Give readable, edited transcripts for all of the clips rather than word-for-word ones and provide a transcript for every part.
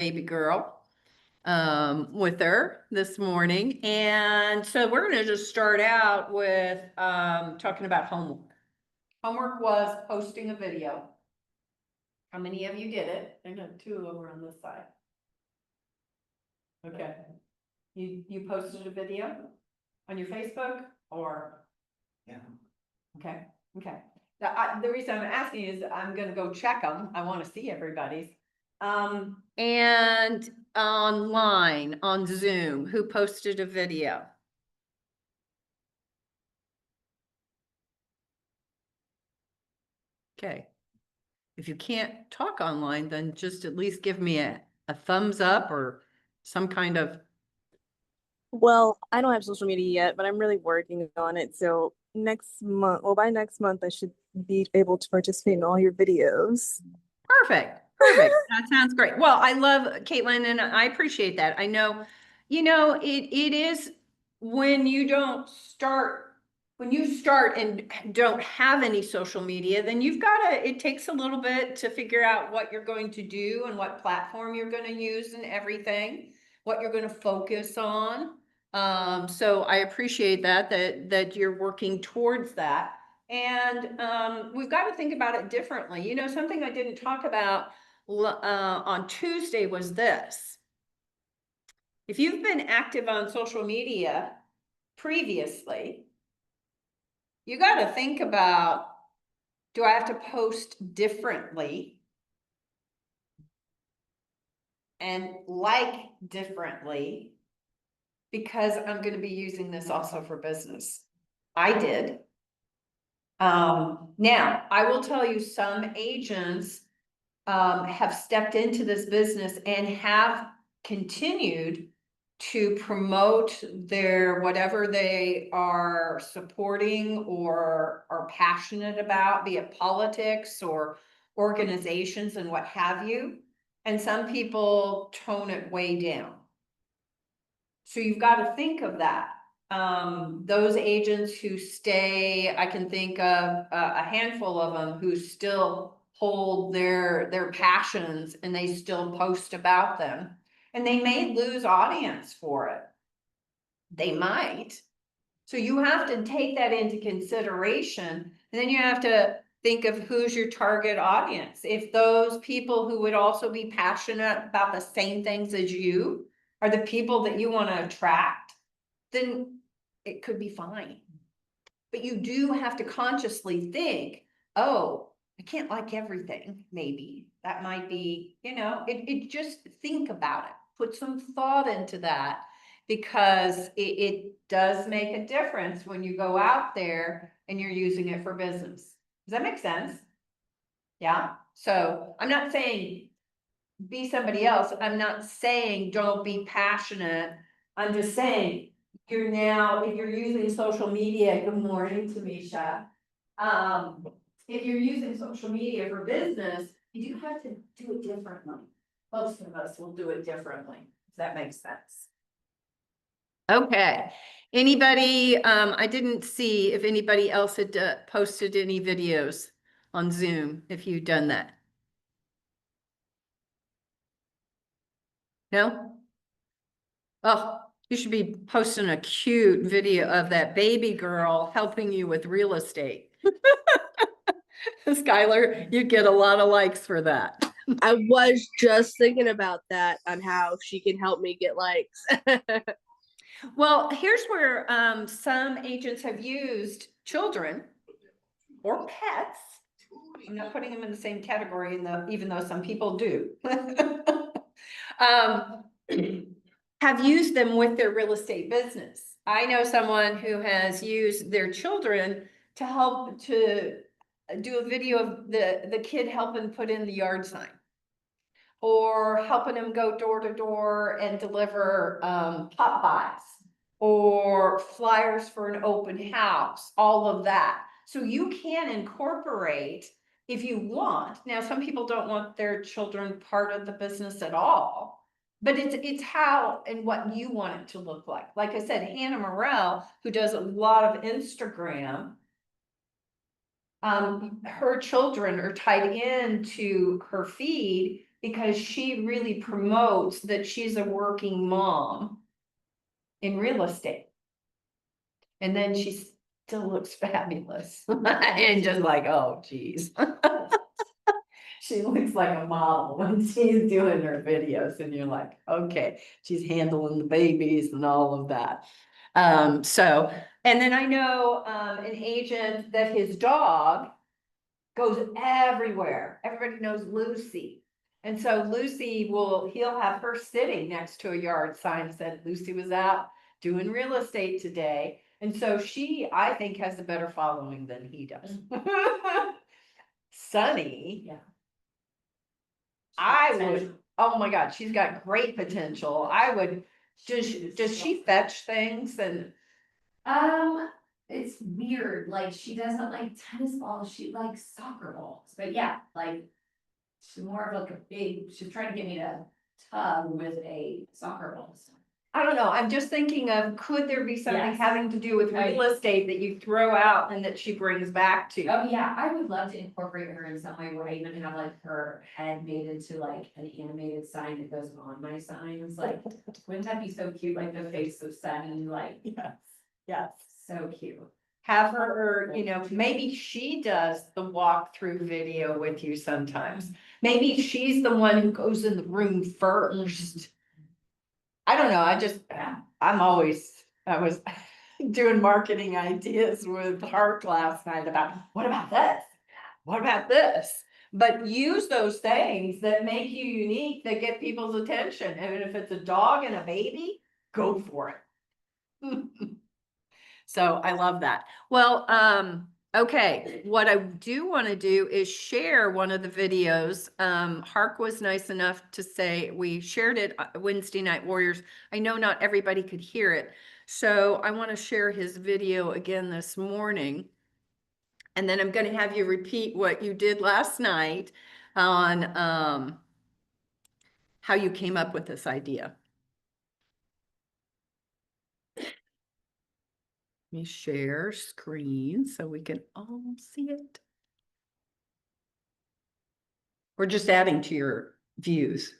baby girl with her this morning. And so we're going to just start out with talking about homework. Homework was posting a video. How many of you did it? I got two over on this side. Okay. You posted a video on your Facebook or? Yeah. Okay, okay. The reason I'm asking is I'm gonna go check them. I wanna see everybody's. And online, on Zoom, who posted a video? Okay. If you can't talk online, then just at least give me a thumbs up or some kind of, Well, I don't have social media yet, but I'm really working on it. So next month, well, by next month, I should be able to participate in all your videos. perfect, perfect. That sounds great. Well, I love Caitlin and I appreciate that. I know, it is when you when you start and don't have any social media, then it takes a little bit to figure out what you're going to do and what platform you're going to use and everything, what you're going to focus on. So I appreciate that you're working towards that. And we've got to think about it differently. Something I didn't talk about on Tuesday was this. If you've been active on social media previously, you got to think about, do I have to post differently and like differently because I'm going to be using this also for business? I did. Now, I will tell you, some agents have stepped into this business and have continued to promote their whatever they are supporting or are passionate about, be it politics or organizations and what have you. And some people tone it way down. So you've got to think of that. Those agents who stay, I can think of a handful of them who still hold their passions and they still post about them. And they may lose audience for it. They might. So you have to take that into consideration. And then you have to think of who's your target audience. If those people who would also be passionate about the same things as you are the people that you want to attract, then it could be fine. But you do have to consciously think, oh, I can't like everything, maybe. That might be, it just think about it. Put some thought into that because it does make a difference when you go out there and you're using it for business. Does that make sense? Yeah. So I'm not saying be somebody else. I'm not saying don't be passionate. I'm just saying if you're using social media, good morning, Tamisha. If you're using social media for business, you do have to do it differently. Most of us will do it differently. Does that make sense? Okay. Anybody, I didn't see if anybody else had posted any videos on Zoom, if you'd done that. No? Oh, you should be posting a cute video of that baby girl helping you with real estate. Skylar, you get a lot of likes for that. I was just thinking about that on how she can help me get likes. Well, here's where some agents have used children or pets. I'm not putting them in the same category, even though some people do. Have used them with their real estate business. I know someone who has used their children to help to do a video of the kid helping put in the yard sign, or helping him go door to door and deliver pot pies or flyers for an open house, all of that. So you can incorporate if you want. Now, some people don't want their children part of the business at all, but it's how and what you want it to look like. Like I said, Hannah Morell, who does a lot of Instagram, her children are tied into her feed because she really promotes that she's a working mom in real estate. And then she still looks fabulous and just like, oh, geez. She looks like a model when she's doing her videos and you're like, okay, she's handling the babies and all of that. So, and then I know, an agent that his dog goes everywhere. Everybody knows Lucy. And so he'll have her sitting next to a yard sign that said Lucy was out doing real estate today. And so she, I think, has a better following than he does. Sunny. Yeah. I would, oh my God, she's got great potential. I would, does she fetch things and, It's weird, like, she doesn't like tennis balls, she likes soccer balls, but yeah, like. She's more of like a big, she's trying to get me to tug with a soccer ball. I don't know, I'm just thinking of, could there be something Yes. having to do with real estate that you throw out and that she brings back to you? Oh, yeah, I would love to incorporate her in some way where I even have like her head made into like an animated sign that goes on my signs, like, wouldn't that be so cute, like the face of Sunny, like, Yes, yes. so cute. Have her, maybe she does the walkthrough video with you sometimes. Maybe she's the one who goes in the room first. I don't know, I was doing marketing ideas with Hark last night about, what about this? What about this? But use those things that make you unique, that get people's attention. And if it's a dog and a baby, go for it. So I love that. Well, okay, what I do want to do is share one of the videos. Hark was nice enough to say, we shared it Wednesday Night Warriors. I know not everybody could hear it. So I want to share his video again this morning. And then I'm going to have you repeat what you did last night on how you came up with this idea. Let me share screen so we can all see it. We're just adding to your views.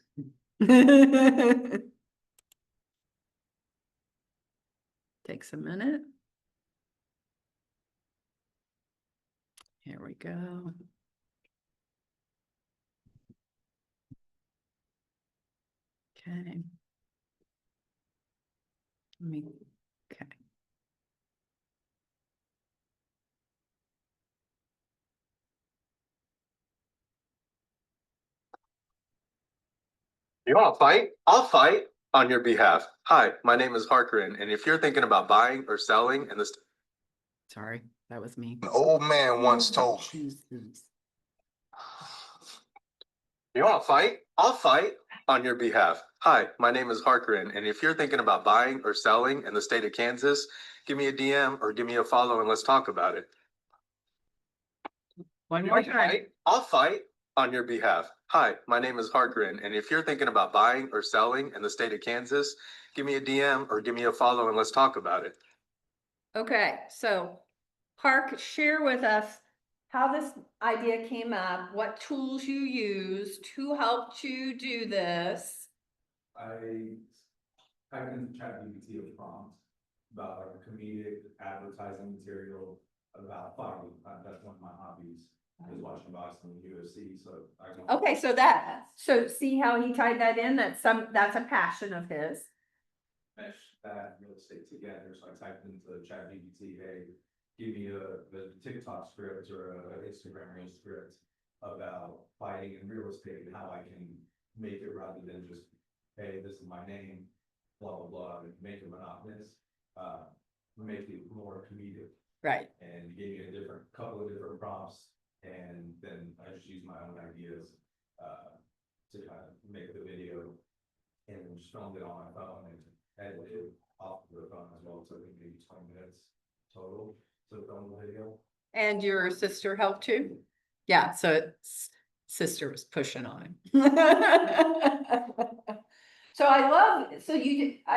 Takes a minute. Here we go. Okay. Okay. You want to fight? I'll fight on your behalf. Hi, my name is Harkerin, and if you're thinking about buying or selling in this. Sorry, that was me. An old man once told me, You want to fight? I'll fight on your behalf. Hi, my name is Harkerin, and if you're thinking about buying or selling in the state of Kansas, give me a DM or give me a follow and let's talk about it. One more time. I'll fight on your behalf. Hi, my name is Harkerin, and if you're thinking about buying or selling in the state of Kansas, give me a DM or give me a follow and let's talk about it. Okay, so Hark, share with us how this idea came up, what tools you used, who helped you do this. I typed into ChatGPT a prompt about like a comedic advertising material about fighting. That's one of my hobbies, is watching boxing and UFC, so I can. Okay, so see how he tied that in? That's a passion of his. Mesh that real estate together, so I typed into ChatGPT, hey, give me a TikTok script or a Instagram reel script about fighting in real estate and how I can make it rather than just, hey, this is my name, blah, blah, blah, and make it monotonous, make it more comedic. Right. And gave me a couple of different prompts, and then I just used my own ideas, to kind of make the video, and just filmed it on my phone and edited it off the phone as well, so I think maybe 20 minutes total to film the video. And your sister helped too? Yeah, so sister was pushing on him. So I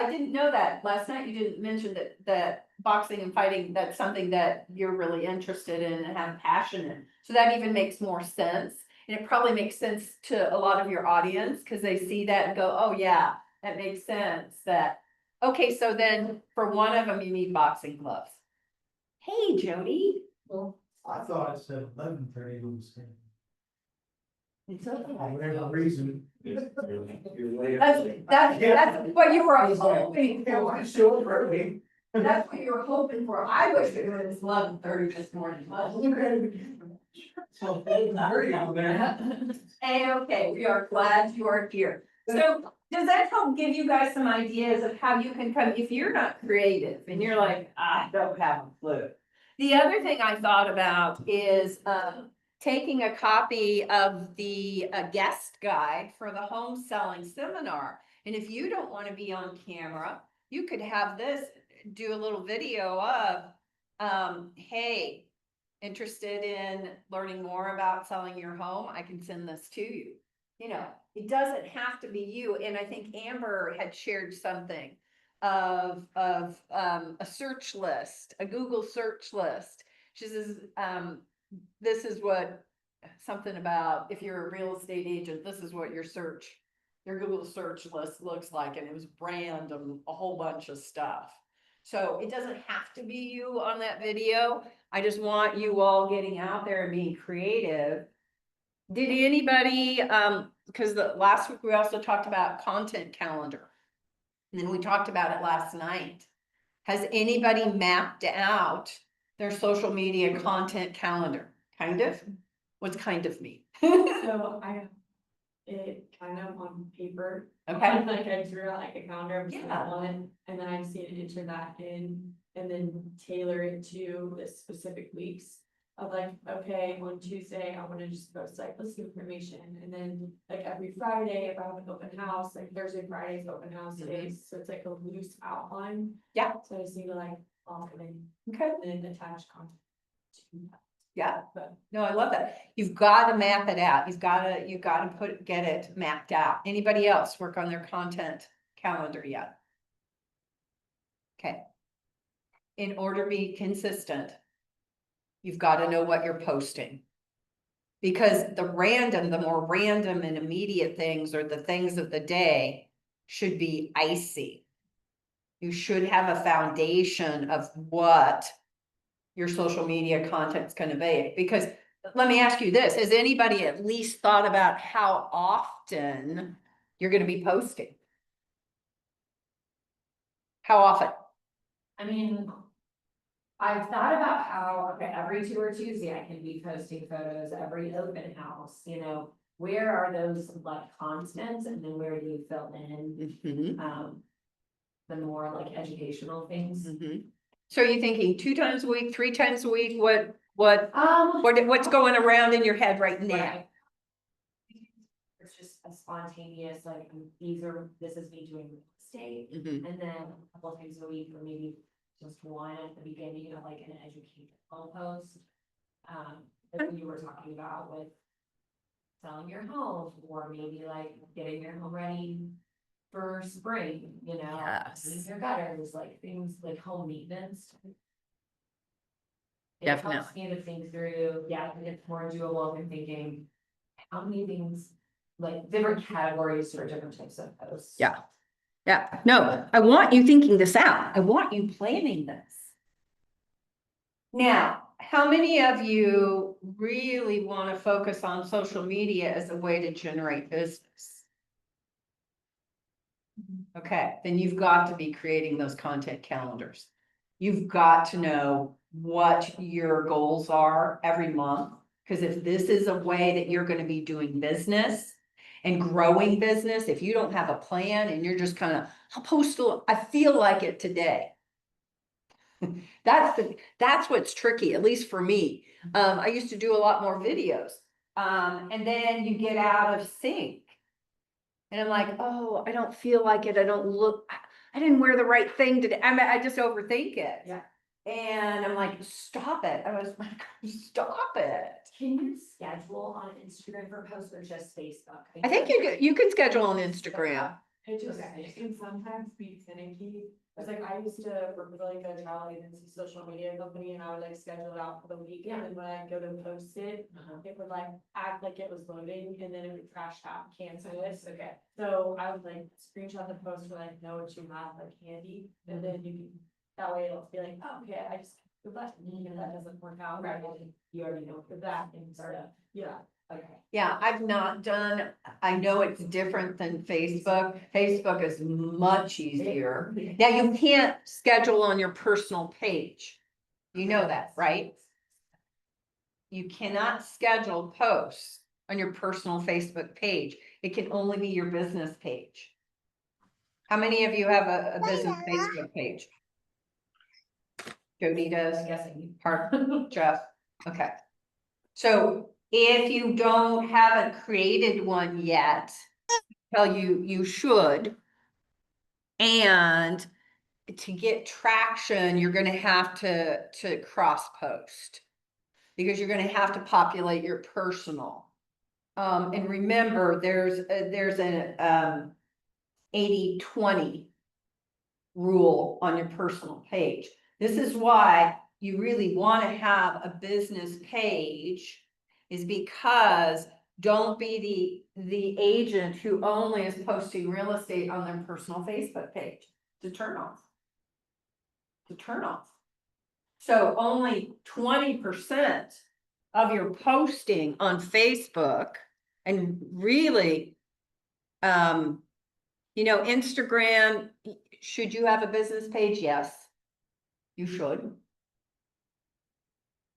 didn't know that last night. You didn't mention that boxing and fighting, that's something that you're really interested in and have passion in. So that even makes more sense. And it probably makes sense to a lot of your audience, because they see that and go, oh yeah, that makes sense, that, okay, so then for one of them, you need boxing gloves. Hey, Jody. Well, I thought it said 11:30 on the screen. It's okay. For whatever reason. That's what you were hoping for. Sure, perfect. That's what you were hoping for. I wish it was 11:30 this morning. So 11:30 on there. Hey, okay, we are glad you are here. So does that help give you guys some ideas of how you can come, if you're not creative and you're like, I don't have a clue. The other thing I thought about is, taking a copy of the guest guide for the home selling seminar. And if you don't want to be on camera, you could have this, do a little video of, hey, interested in learning more about selling your home, I can send this to you. You know, it doesn't have to be you. And I think Amber had shared something of a search list, a Google search list. She says, this is what, something about if you're a real estate agent, this is what your Google search list looks like. And it was random, a whole bunch of stuff. So it doesn't have to be you on that video. I just want you all getting out there and being creative. Did anybody, because the last week we also talked about content calendar. And then we talked about it last night. Has anybody mapped out their social media content calendar? Kind of? What's kind of mean? So I have it kind of on paper. Okay, Like I drew out like a calendar of Yeah. one, and then I just need to enter that in and then tailor it to the specific weeks. Of like, okay, on Tuesday, I wanna just post like listing information, and then like every Friday, if I have an open house, like Thursday, Friday's open house Mhm. days, so it's like a loose outline. Yeah. So I just need to like lock it in okay, and then attach content to that. yeah. But No, I love that. You've got to map it out. You've got to get it mapped out. Anybody else work on their content calendar yet? Okay. In order to be consistent, you've got to know what you're posting. Because the more random and immediate things, or the things of the day, should be icy. You should have a foundation of what your social media content's gonna be. Because let me ask you this, has anybody at least thought about how often you're gonna be posting? How often? I mean, I've thought about how, okay, every Tuesday I can be posting photos, every open house, you know, where are those like constants, and then where do you fill in, Mhm, the more like educational things? mhm. So are you thinking 2 times a week, 3 times a week? What's going around in your head right now? Right. It's just a spontaneous, like, this is me doing real estate, Mhm, and then a couple times a week, or maybe just one at the beginning of like an educational post. That you were talking about with selling your home, or maybe like getting your home ready for spring, you know? Yes. cleaning your gutters, like things like home maintenance. It helps Definitely. me to think through, yeah, and it's more doable than thinking, how many things, like different categories for different types of posts. Yeah. Yeah, no, I want you thinking this out. I want you planning this. Now, how many of you really want to focus on social media as a way to generate business? Okay, then you've got to be creating those content calendars. You've got to know what your goals are every month. Because if this is a way that you're going to be doing business and growing business, if you don't have a plan and you're just kind of, I'll post, I feel like it today. That's what's tricky, at least for me. I used to do a lot more videos. And then you get out of sync. And I'm like, oh, I don't feel like it. I didn't wear the right thing today. I just overthink it. Yeah. And I'm like, stop it. I was like, stop it. Can you schedule on Instagram for posts or just Facebook? I think you can schedule on Instagram. It just, Okay. it can sometimes be finicky, it's like I used to work with like a travel agency, social media company, and I would like schedule it out for the week, and then when I go to post it, it would like act like it was loading, and then it would crash out, cancel it. Okay. So I would like screenshot the post or like know what you have like handy, and then you can, that way it'll be like, oh, okay, I just, if that doesn't work out, right, you already know for that and stuff, yeah. Okay. Yeah, I've not done, I know it's different than Facebook. Facebook is much easier. Now, you can't schedule on your personal page. You know that, right? You cannot schedule posts on your personal Facebook page. It can only be your business page. How many of you have a business Facebook page? Jody does, I'm guessing. Part, Jeff, okay. So if you haven't created one yet, tell you should. And to get traction, you're gonna have to cross post. Because you're gonna have to populate your personal. And remember, there's an 80-20 rule on your personal page. This is why you really wanna have a business page, is because don't be the agent who only is posting real estate on their personal Facebook page. It's a turn off. It's a turn off. So only 20% of your posting on Facebook, and really, Instagram, should you have a business page? Yes. You should.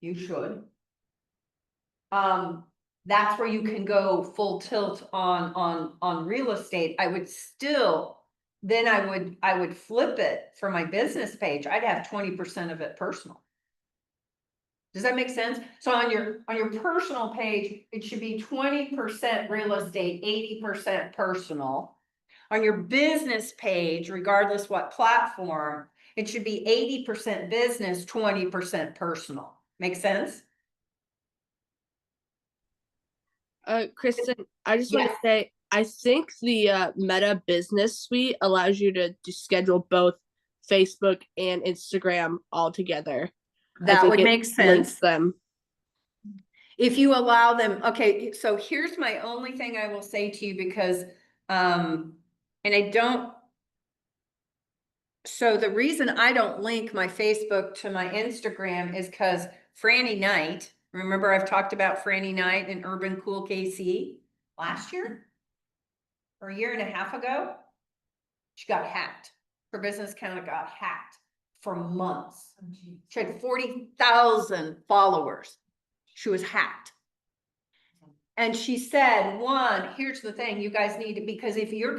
You should. That's where you can go full tilt on real estate. I would still, then I would flip it for my business page. I'd have 20% of it personal. Does that make sense? So on your personal page, it should be 20% real estate, 80% personal. On your business page, regardless what platform, it should be 80% business, 20% personal. Make sense? Kristen, I just want to Yes. say, I think the Meta Business Suite allows you to schedule both Facebook and Instagram all together. I That think would it make links sense. them. If you allow them, okay, so here's my only thing I will say to you, because, and I don't. So the reason I don't link my Facebook to my Instagram is because Franny Knight, remember I've talked about Franny Knight and Urban Cool KC last year? Or a year and a half ago? She got hacked. Her business account got hacked for months. She had 40,000 followers. She was hacked. And she said, one, here's the thing, you guys need to, because if your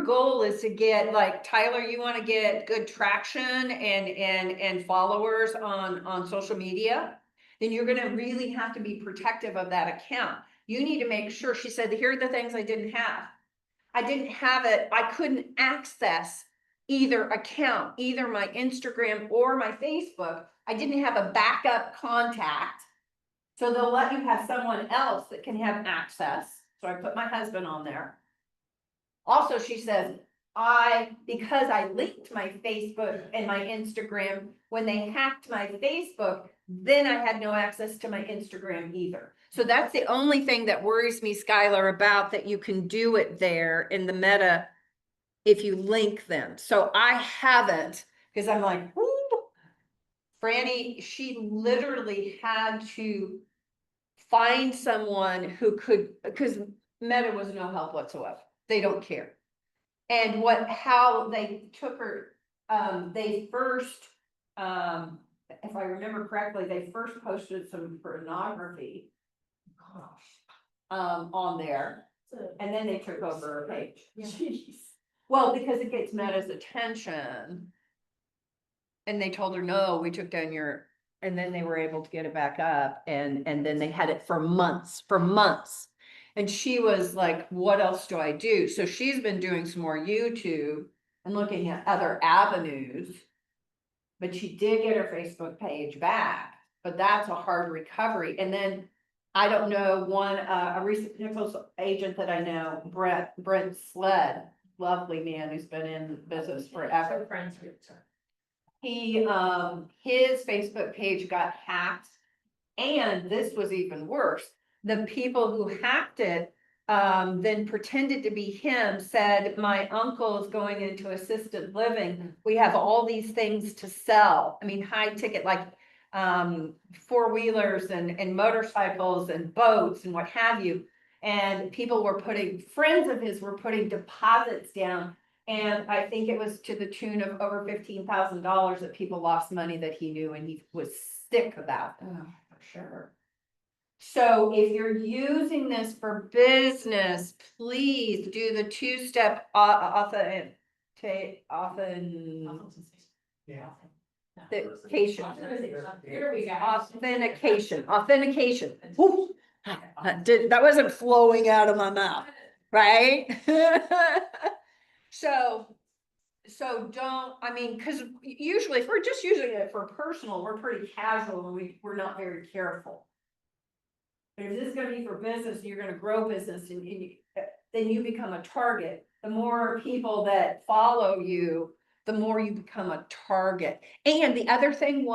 goal is to get, like Tyler, you want to get good traction and followers on social media, then you're gonna really have to be protective of that account. You need to make sure, she said, here are the things I didn't have. I didn't have it, I couldn't access either account, either my Instagram or my Facebook. I didn't have a backup contact. So they'll let you have someone else that can have access. So I put my husband on there. Also, she says, because I linked my Facebook and my Instagram, when they hacked my Facebook, then I had no access to my Instagram either. So that's the only thing that worries me, Skylar, about that you can do it there in the Meta if you link them. So I haven't, because I'm like, whoo. Franny, she literally had to find someone who could, because Meta was no help whatsoever. They don't care. And how they took her, they first, if I remember correctly, they first posted some pornography. On there, and then they took over her page. Jeez. Well, because it gets Meta's attention. And they told her, no, we took down your, and then they were able to get it back up, and then they had it for months. And she was like, what else do I do? So she's been doing some more YouTube and looking at other avenues. But she did get her Facebook page back, but that's a hard recovery. And then, I don't know, a recent Nichols agent that I know, Brent Sled, lovely man who's been in business We're forever. friends with her. He, his Facebook page got hacked. And this was even worse. The people who hacked it, then pretended to be him, said, my uncle is going into assisted living. We have all these things to sell. I mean, high ticket, like, four-wheelers and motorcycles and boats and what have you. And people were friends of his were putting deposits down. And I think it was to the tune of over $15,000 that people lost money that he knew, and he was sick about it. Oh, for sure. So if you're using this for business, please do the two-step authentication. Yeah. Here we go. Authentication. Woo. That wasn't flowing out of my mouth, right? So don't, I mean, because usually if we're just using it for personal, we're pretty casual and we're not very careful. But if this is gonna be for business, and you're gonna grow business and then you become a target. The more people that follow you, the more you become a target. And the other thing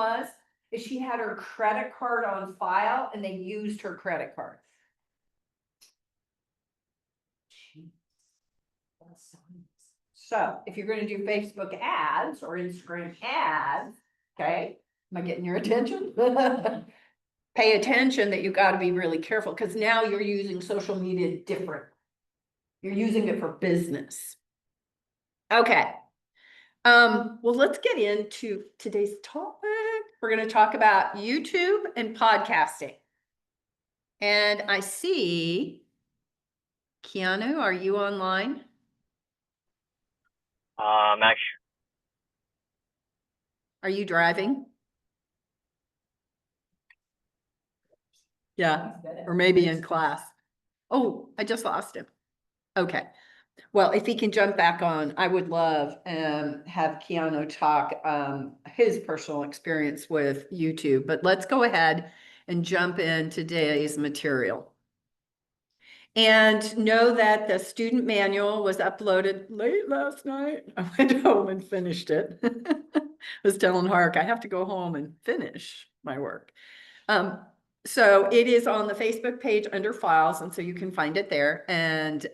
is she had her credit card on file and they used her credit card. So if you're gonna do Facebook ads or Instagram ads, okay, am I getting your attention? Pay attention that you gotta be really careful, because now you're using social media different. You're using it for business. Okay. Well, let's get into today's topic. We're gonna talk about YouTube and podcasting. And I see Keanu, are you online? Actually, Are you driving? Yeah, or maybe in class. Oh, I just lost him. Okay. Well, if he can jump back on, I would love have Keanu talk his personal experience with YouTube. But let's go ahead and jump in today's material. And know that the student manual was uploaded late last night. I went home and finished it. I was telling Hark, I have to go home and finish my work. So it is on the Facebook page under files, and so you can find it there and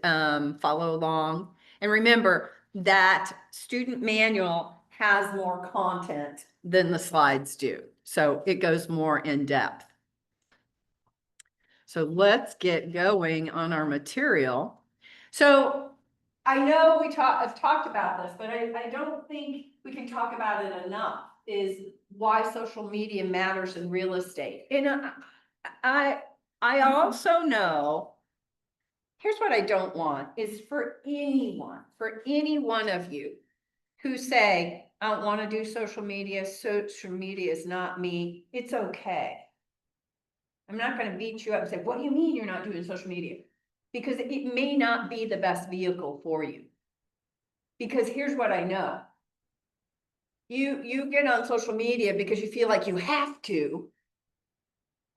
follow along. And remember that student manual has more content than the slides do. So it goes more in depth. So let's get going on our material. So I know I've talked about this, but I don't think we can talk about it enough, is why social media matters in real estate. And I also know, here's what I don't want, is for any one of you who say, I don't want to do social media is not me, it's okay. I'm not going to beat you up and say, what do you mean you're not doing social media? Because it may not be the best vehicle for you. Because here's what I know. You get on social media because you feel like you have to,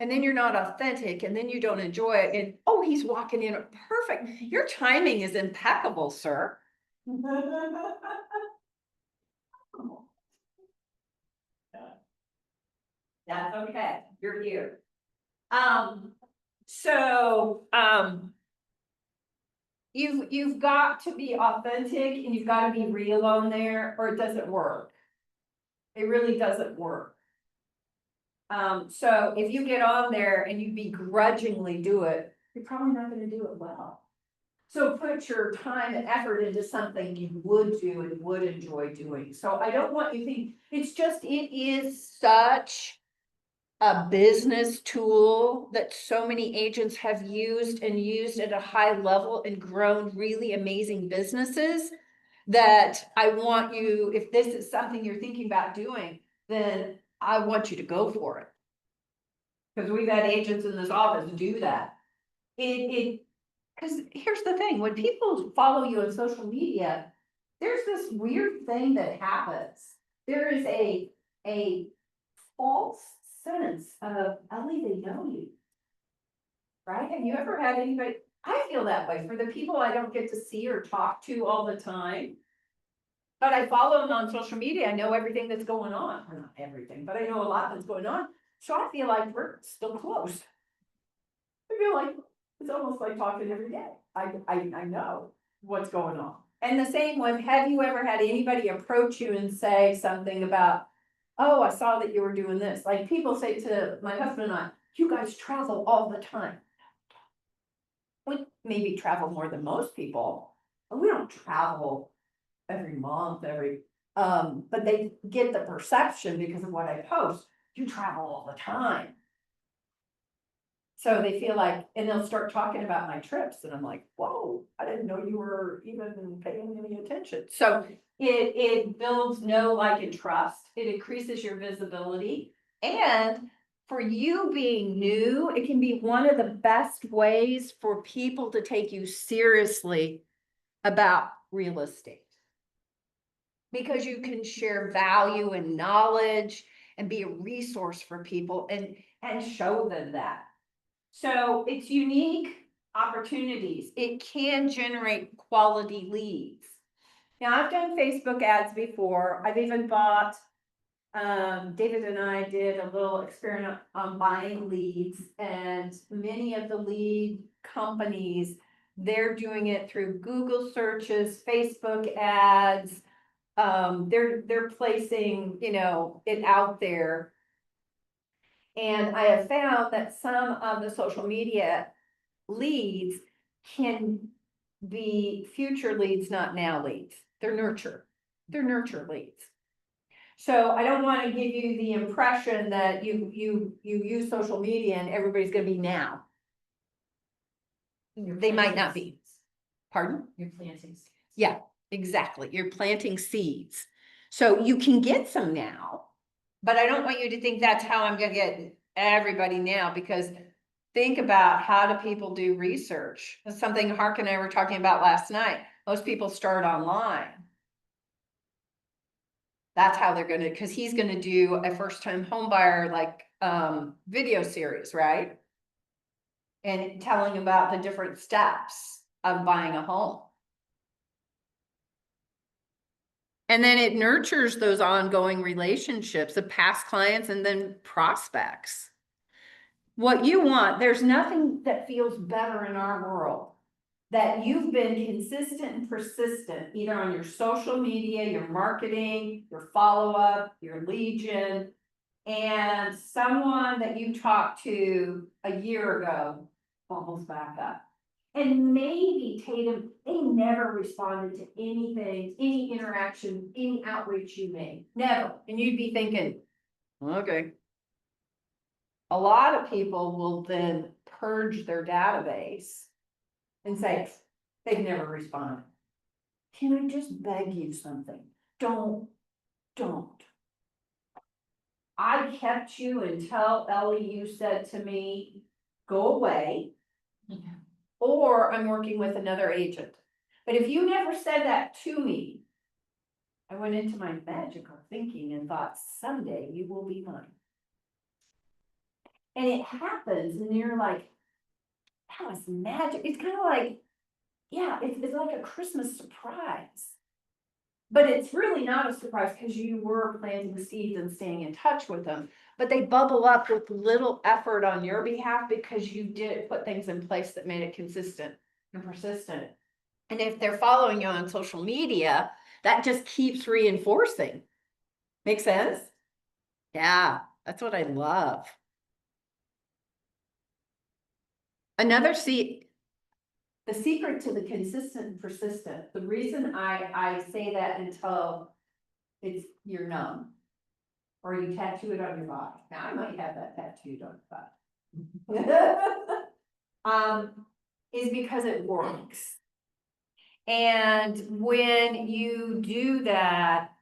and then you're not authentic, and then you don't enjoy it. And oh, he's walking in perfect. Your timing is impeccable, sir. That's okay. You're here. You've got to be authentic and you've got to be real on there, or it doesn't work. It really doesn't work. So if you get on there and you begrudgingly do it, you're probably not going to do it well. So put your time and effort into something you would do and would enjoy doing. So I don't want you to think, it is such a business tool that so many agents have used at a high level and grown really amazing businesses, that I want you, if this is something you're thinking about doing, then I want you to go for it. Because we've had agents in this office do that. Because here's the thing, when people follow you on social media, there's this weird thing that happens. There is a false sense of, Ellie, they know you. Right? Have you ever had anybody, I feel that way for the people I don't get to see or talk to all the time. But I follow them on social media. I know everything that's going on, or not everything, but I know a lot that's going on. So I feel like we're still close. I feel like it's almost like talking every day. I know what's going on. And the same with, have you ever had anybody approach you and say something about, oh, I saw that you were doing this? Like people say to my husband and I, you guys travel all the time. We maybe travel more than most people, but we don't travel every month, but they get the perception because of what I post, you travel all the time. So they feel like, and they'll start talking about my trips and I'm like, whoa, I didn't know you were even paying any attention. So it builds know, like, and trust. It increases your visibility. And for you being new, it can be one of the best ways for people to take you seriously about real estate. Because you can share value and knowledge and be a resource for people and show them that. So it's unique opportunities. It can generate quality leads. Now, I've done Facebook ads before. I've even bought, David and I did a little experiment on buying leads, and many of the lead companies, they're doing it through Google searches, Facebook ads. They're placing, it out there. And I have found that some of the social media leads can be future leads, not now leads. They're nurture leads. So I don't want to give you the impression that you use social media and everybody's gonna be now. They might not be. Pardon? You're planting. Yeah, exactly. You're planting seeds. So you can get some now, but I don't want you to think that's how I'm gonna get everybody now, because think about, how do people do research? That's something Hark and I were talking about last night. Most people start online. That's how they're gonna, because he's gonna do a first-time home buyer, like, video series, right? And telling about the different steps of buying a home. And then it nurtures those ongoing relationships of past clients and then prospects. What you want, there's nothing that feels better in our world that you've been consistent and persistent, either on your social media, your marketing, your follow-up, your lead gen, and someone that you talked to a year ago bubbles back up. And maybe Tatum, they never responded to anything, any interaction, any outreach you made, never. And you'd be thinking, okay. A lot of people will then purge their database and say, they've never responded. Can I just beg you something? Don't. I kept you until, Ellie, you said to me, go away. Or I'm working with another agent. But if you never said that to me, I went into my magical thinking and thought, someday you will be mine. And it happens, and you're like, that was magic. It's kind of like, yeah, it's like a Christmas surprise. But it's really not a surprise because you were planting seeds and staying in touch with them. But they bubble up with little effort on your behalf because you did put things in place that made it consistent and persistent. And if they're following you on social media, that just keeps reinforcing. Make sense? Yeah, that's what I love. The secret to the consistent and persistent, the reason I say that until you're numb, or you tattoo it on your body. Now, I might have that tattooed on the body. Is because it works. And when you do that,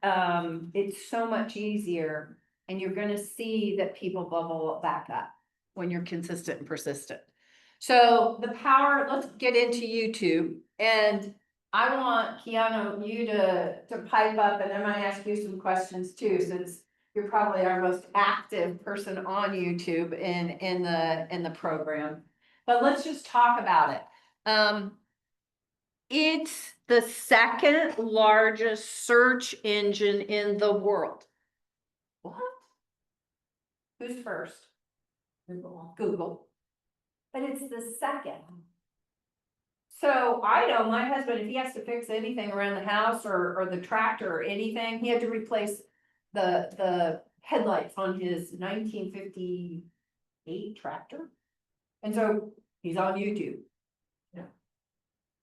it's so much easier, and you're gonna see that people bubble back up when you're consistent and persistent. So the power, let's get into YouTube, and I want Kiana, you to pipe up, and I might ask you some questions too, since you're probably our most active person on YouTube in the program. But let's just talk about it. It's the second largest search engine in the world. What? Who's first? Google. But it's the second. So I know my husband, if he has to fix anything around the house or the tractor or anything, he had to replace the headlights on his 1958 tractor. And so he's on YouTube. Yeah.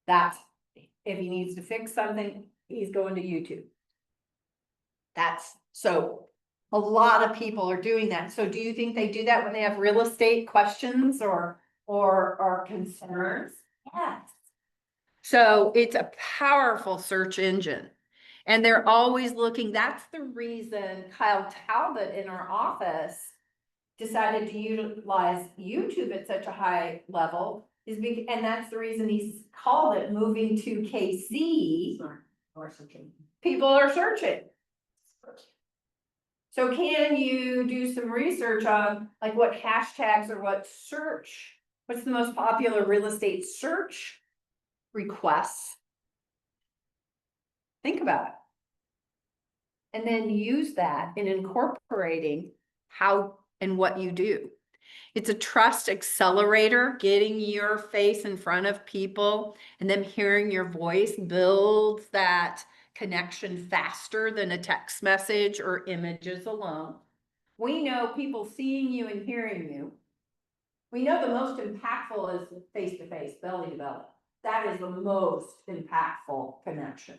That's, if he needs to fix something, he's going to YouTube. That's, so a lot of people are doing that. So do you think they do that when they have real estate questions or concerns? Yes. So it's a powerful search engine. And they're always looking, that's the reason Kyle Talbot in our office decided to utilize YouTube at such a high level is because, and that's the reason he's called it moving to KC. People are searching. So can you do some research on like what hashtags or what search, what's the most popular real estate search requests? Think about it. And then use that in incorporating how and what you do. It's a trust accelerator, getting your face in front of people and them hearing your voice builds that connection faster than a text message or images alone. We know people seeing you and hearing you. We know the most impactful is face-to-face, belly to belly. That is the most impactful connection.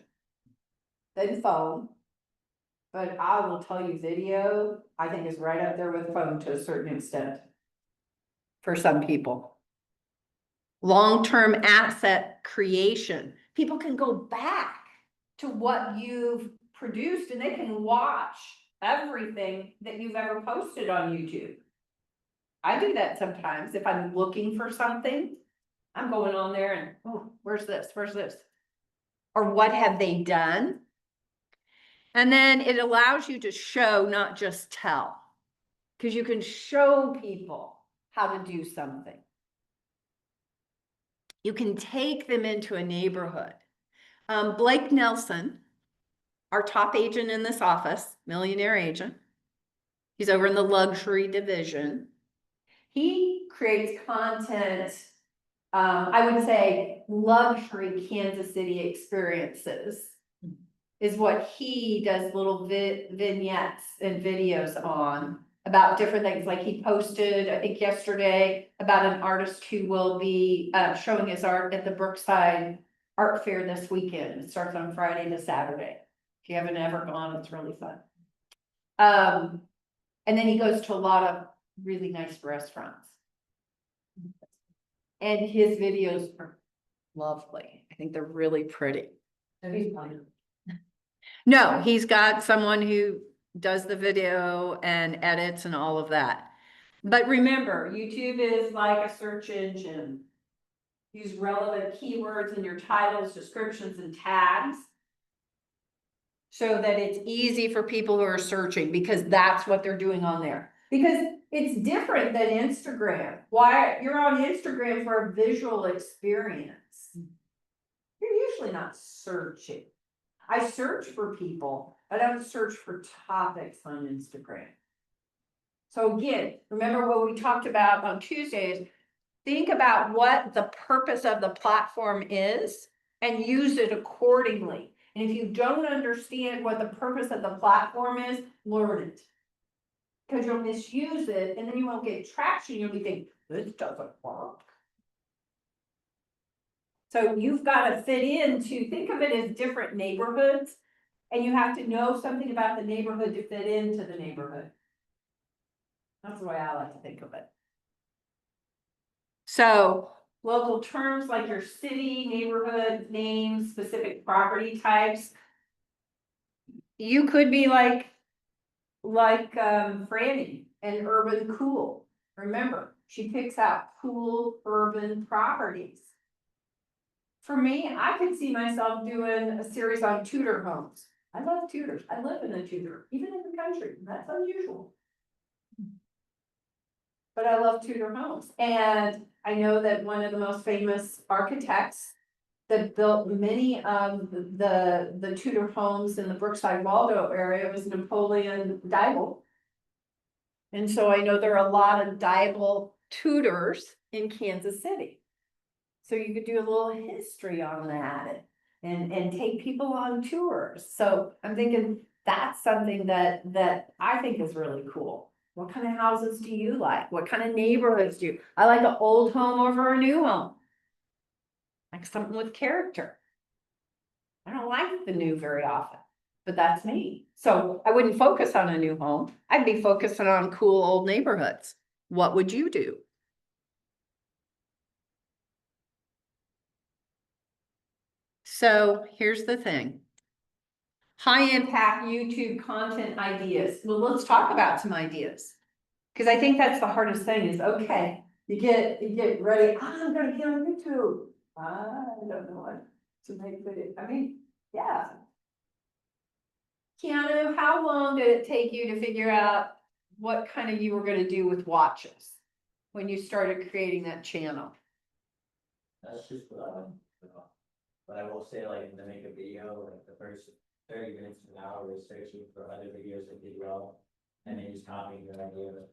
Then phone. But I will tell you, video, I think is right up there with phone to a certain extent. For some people. Long-term asset creation. People can go back to what you've produced and they can watch everything that you've ever posted on YouTube. I do that sometimes. If I'm looking for something, I'm going on there and, oh, where's this? Where's this? Or what have they done? And then it allows you to show, not just tell. Because you can show people how to do something. You can take them into a neighborhood. Blake Nelson, our top agent in this office, millionaire agent. He's over in the luxury division. He creates content, I would say luxury Kansas City experiences is what he does, little vignettes and videos on about different things. Like he posted, I think yesterday, about an artist who will be showing his art at the Brookside Art Fair this weekend. It starts on Friday to Saturday. If you haven't ever gone, it's really fun. And then he goes to a lot of really nice restaurants. And his videos are lovely. I think they're really pretty. No, he's got someone who does the video and edits and all of that. But remember, YouTube is like a search engine. Use relevant keywords in your titles, descriptions, and tags so that it's easy for people who are searching because that's what they're doing on there. Because it's different than Instagram. Why you're on Instagram for a visual experience. You're usually not searching. I search for people, but I don't search for topics on Instagram. So again, remember what we talked about on Tuesdays, think about what the purpose of the platform is and use it accordingly. And if you don't understand what the purpose of the platform is, learn it. Because you'll misuse it and then you won't get traction. You'll be thinking, this doesn't work. So you've got to fit into, think of it as different neighborhoods. And you have to know something about the neighborhood to fit into the neighborhood. That's the way I like to think of it. So local terms like your city, neighborhood, names, specific property types. You could be like Franny and Urban Cool. Remember, she picks out cool urban properties. For me, I could see myself doing a series on Tudor homes. I love Tudors. I live in a Tudor, even in the country. That's unusual. but I love Tudor homes. And I know that one of the most famous architects that built many of the Tudor homes in the Brookside Waldo area was Napoleon Dybel. And so I know there are a lot of Dybel Tudors in Kansas City. So you could do a little history on that and take people on tours. So I'm thinking that's something that I think is really cool. What kind of houses do you like? What kind of neighborhoods do you? I like an old home over a new home. Like something with character. I don't like the new very often, but that's me. So I wouldn't focus on a new home. I'd be focusing on cool old neighborhoods. What would you do? So here's the thing. High impact YouTube content ideas. Well, let's talk about some ideas. Cause I think that's the hardest thing is, okay, you get ready. I'm gonna get on YouTube. I don't know what to make video. I mean, yeah. Keanu, how long did it take you to figure out what kind of you were gonna do with watches? When you started creating that channel? That's just but I will say, like, to make a video, like the first 30 minutes to an hour is searching for other videos that did well, and then just copying your idea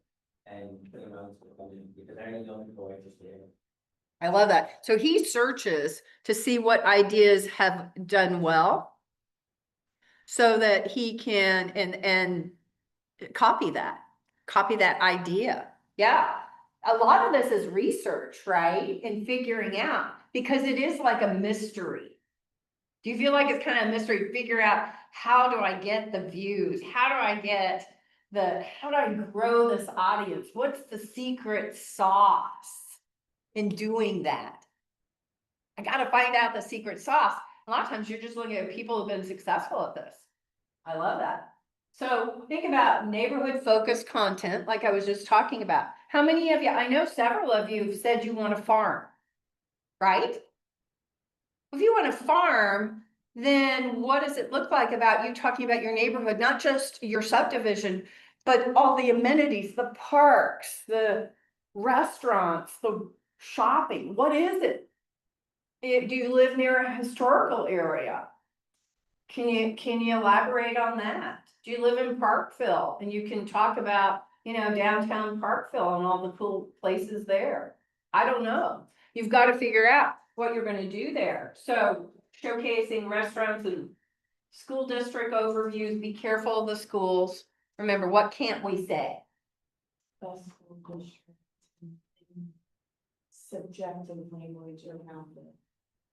and putting them onto the content, because I already know people are interested in it. I love that. So he searches to see what ideas have done well. So that he can and copy that idea. Yeah. A lot of this is research, right? And figuring out, because it is like a mystery. Do you feel like it's kind of a mystery? Figure out, how do I get the views? How do I grow this audience? What's the secret sauce in doing that? I got to find out the secret sauce. A lot of times you're just looking at people who've been successful at this. I love that. So think about neighborhood focused content, like I was just talking about. How many of you, I know several of you have said you want to farm, right? If you want to farm, then what does it look like about you talking about your neighborhood, not just your subdivision, but all the amenities, the parks, the restaurants, the shopping? What is it? Do you live near a historical area? Can you elaborate on that? Do you live in Parkville and you can talk about, downtown Parkville and all the cool places there? I don't know. You've got to figure out what you're going to do there. So showcasing restaurants and school district overviews, be careful of the schools. Remember, what can't we say? Best school district. Subjective language around it.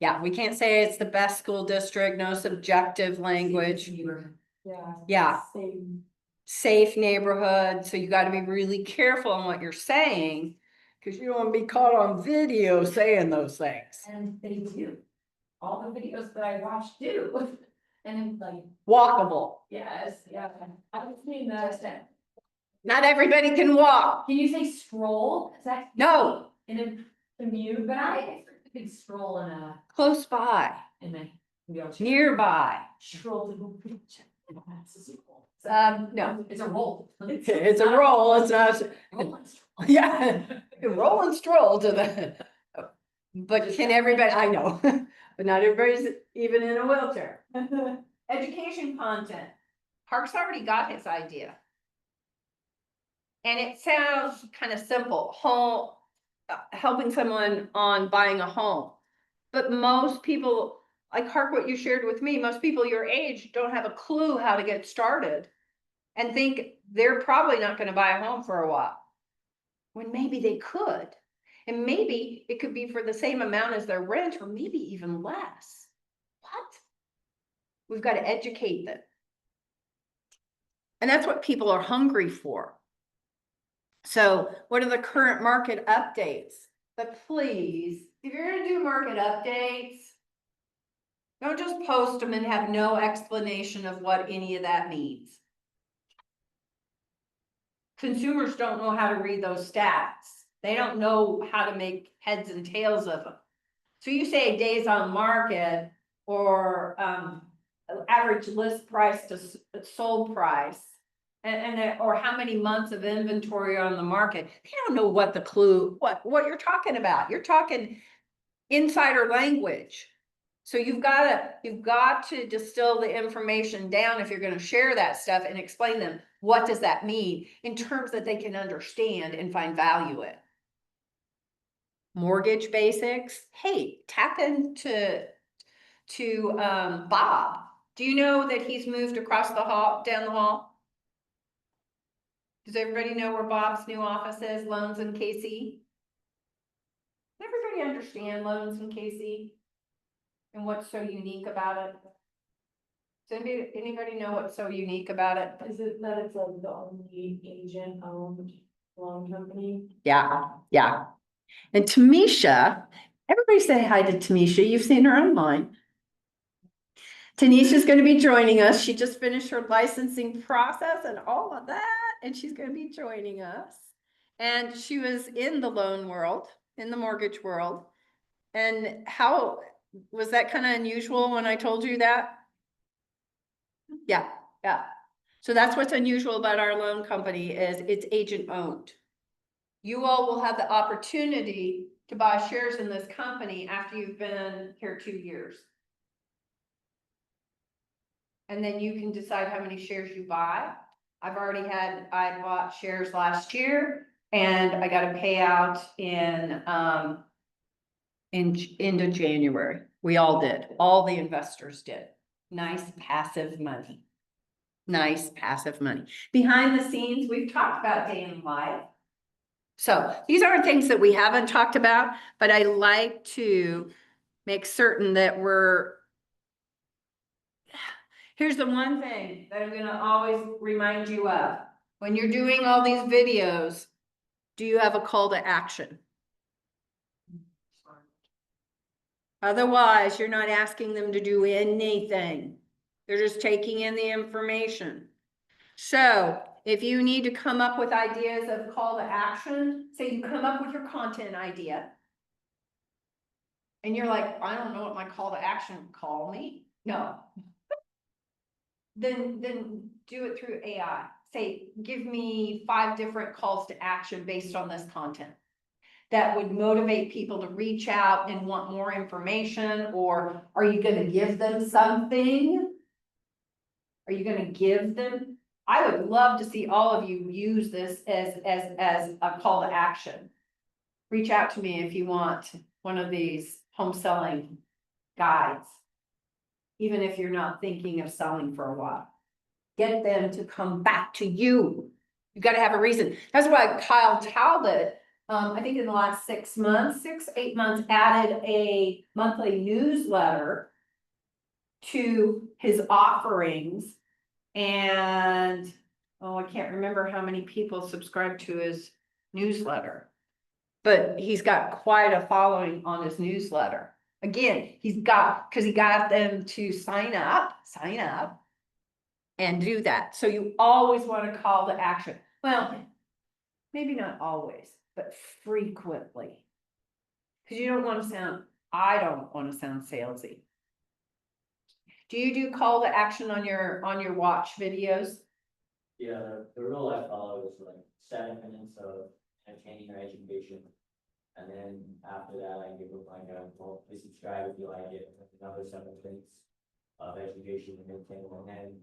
Yeah, we can't say it's the best school district, no subjective language. Yeah. Yeah. Same. Safe neighborhood, so you got to be really careful on what you're saying, because you don't want to be caught on video saying those things. And they do. All the videos that I watch do. And it's like, Walkable. yes, yeah. I've seen that. Not everybody can walk. Can you say stroll? Is that? No. In a commute, but I could stroll Close by, in my. nearby. Stroll to go preach. No. It's a roll. It's a roll, it's not, Roll and stroll. yeah, roll and stroll to the. But can everybody, I know, but not everybody's even in a wheelchair. Education content. Park's already got his idea. And it sounds kind of simple, home, helping someone on buying a home. But most people, like Hark, what you shared with me, most people your age don't have a clue how to get started. And think they're probably not gonna buy a home for a while. When maybe they could. And maybe it could be for the same amount as their rent, or maybe even less. What? We've got to educate them. And that's what people are hungry for. So what are the current market updates? But please, if you're gonna do market updates, don't just post them and have no explanation of what any of that means. Consumers don't know how to read those stats. They don't know how to make heads and tails of them. So you say days on market or average list price to sold price. or how many months of inventory are on the market. They don't know what what you're talking about. You're talking insider language. So you've got to distill the information down if you're gonna share that stuff and explain them, what does that mean in terms that they can understand and find value in. Mortgage basics, hey, tap into Bob. Do you know that he's moved across the hall, down the hall? Does everybody know where Bob's new office is, Loans and KC? Does everybody understand Loans and KC? And what's so unique about it? Does anybody know what's so unique about it? Is it that it's like the only agent owned loan company? Yeah, yeah. And Tamisha, everybody say hi to Tamisha. You've seen her online. Tanisha's going to be joining us. She just finished her licensing process and all of that, and she's going to be joining us. And she was in the loan world, in the mortgage world. And how was that kind of unusual when I told you that? Yeah, yeah. So that's what's unusual about our loan company is it's agent owned. You all will have the opportunity to buy shares in this company after you've been here 2 years. And then you can decide how many shares you buy. I bought shares last year and I got a payout in end of January. We all did, all the investors did. Nice passive money. Nice passive money. Behind the scenes, we've talked about day in life. So these aren't things that we haven't talked about, but I like to make certain that here's the one thing that I'm gonna always remind you of. When you're doing all these videos, do you have a call to action? Otherwise, you're not asking them to do anything. They're just taking in the information. So if you need to come up with ideas of call to action, say you come up with your content idea. And you're like, I don't know what my call to action, call me. No. Then do it through AI. Say, give me 5 different calls to action based on this content. That would motivate people to reach out and want more information, or are you gonna give them something? Are you gonna give them? I would love to see all of you use this as a call to action. Reach out to me if you want one of these home selling guides. Even if you're not thinking of selling for a while. Get them to come back to you. You gotta have a reason. That's why Kyle Talbot, I think in the last 6 months, 8 months, added a monthly newsletter to his offerings. And, oh, I can't remember how many people subscribe to his newsletter. But he's got quite a following on his newsletter. Again, because he got them to sign up and do that. So you always want to call to action. Well, maybe not always, but frequently. Because I don't want to sound salesy. Do you do call to action on your watch videos? Yeah, the rule I follow is like 7 minutes of entertaining or education. And then after that, I give a like, well, please subscribe if you like it, another 7 minutes of education and entertainment. And then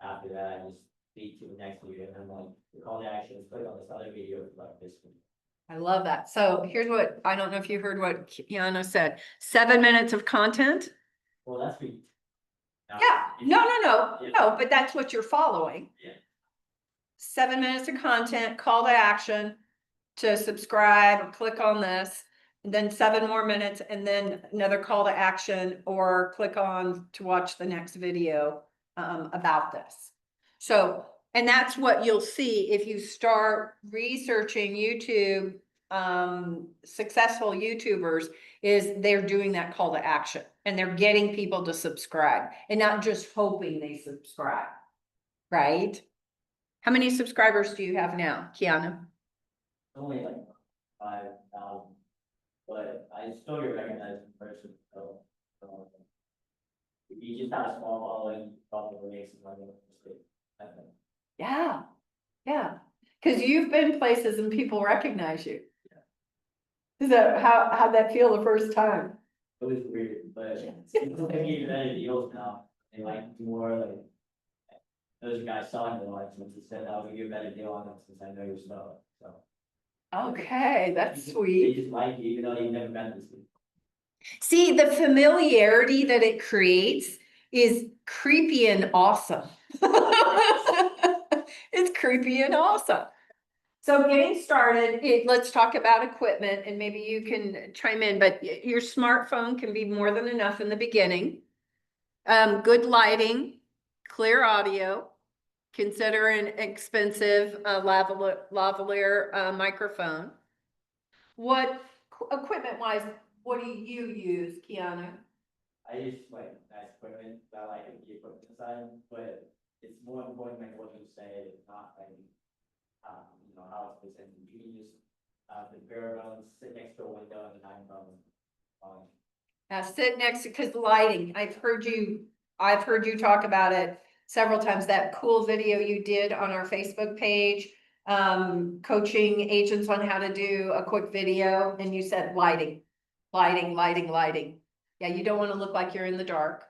after that, I just speak to the next video, and I'm like, the call to action is click on this other video like this one. I love that. So here's what, I don't know if you heard what Kiana said, 7 minutes of content. Well, that's me. Yeah, no, but that's what you're following. Yeah. 7 minutes of content, call to action to subscribe or click on this, and then 7 more minutes, and then another call to action or click on to watch the next video about this. So, and that's what you'll see if you start researching YouTube, successful YouTubers is they're doing that call to action and they're getting people to subscribe and not just hoping they subscribe, right? How many subscribers do you have now, Kiana? Only like 5,000, but I still get recognized in person, so. If you just have a small following, probably make some money. I think. Yeah, yeah, cause you've been places and people recognize you. Is that, how'd that feel the first time? It was weird, but people give me better deals now. They like more like. Those guys selling the license instead, I'll give you a better deal on it since I know your stuff, so. Okay, that's They sweet. just like you, even though you've never met this. See, the familiarity that it creates is creepy and awesome. It's creepy and awesome. So getting started, let's talk about equipment and maybe you can chime in, but your smartphone can be more than enough in the beginning. Good lighting, clear audio, consider an expensive lavalier microphone. What equipment wise, what do you use, Kiana? I use like nice equipment, I like the equipment design, but it's more important like what you say, not like, you know, how it's presented. You can use, the bare bones, sit next to a window and I'm on. Now sit next to, cause lighting, I've heard you talk about it several times, that cool video you did on our Facebook page. Coaching agents on how to do a quick video, and you said lighting. Yeah, you don't wanna look like you're in the dark.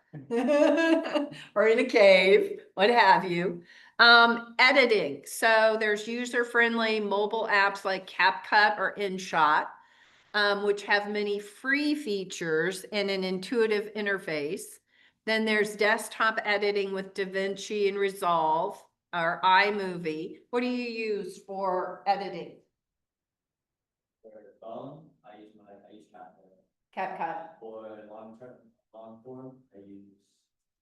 Or in a cave, what have you. Editing, so there's user-friendly mobile apps like CapCut or InShot. Which have many free features and an intuitive interface. Then there's desktop editing with DaVinci and Resolve or iMovie. What do you use for editing? For the phone, I use CapCut. for long form, I use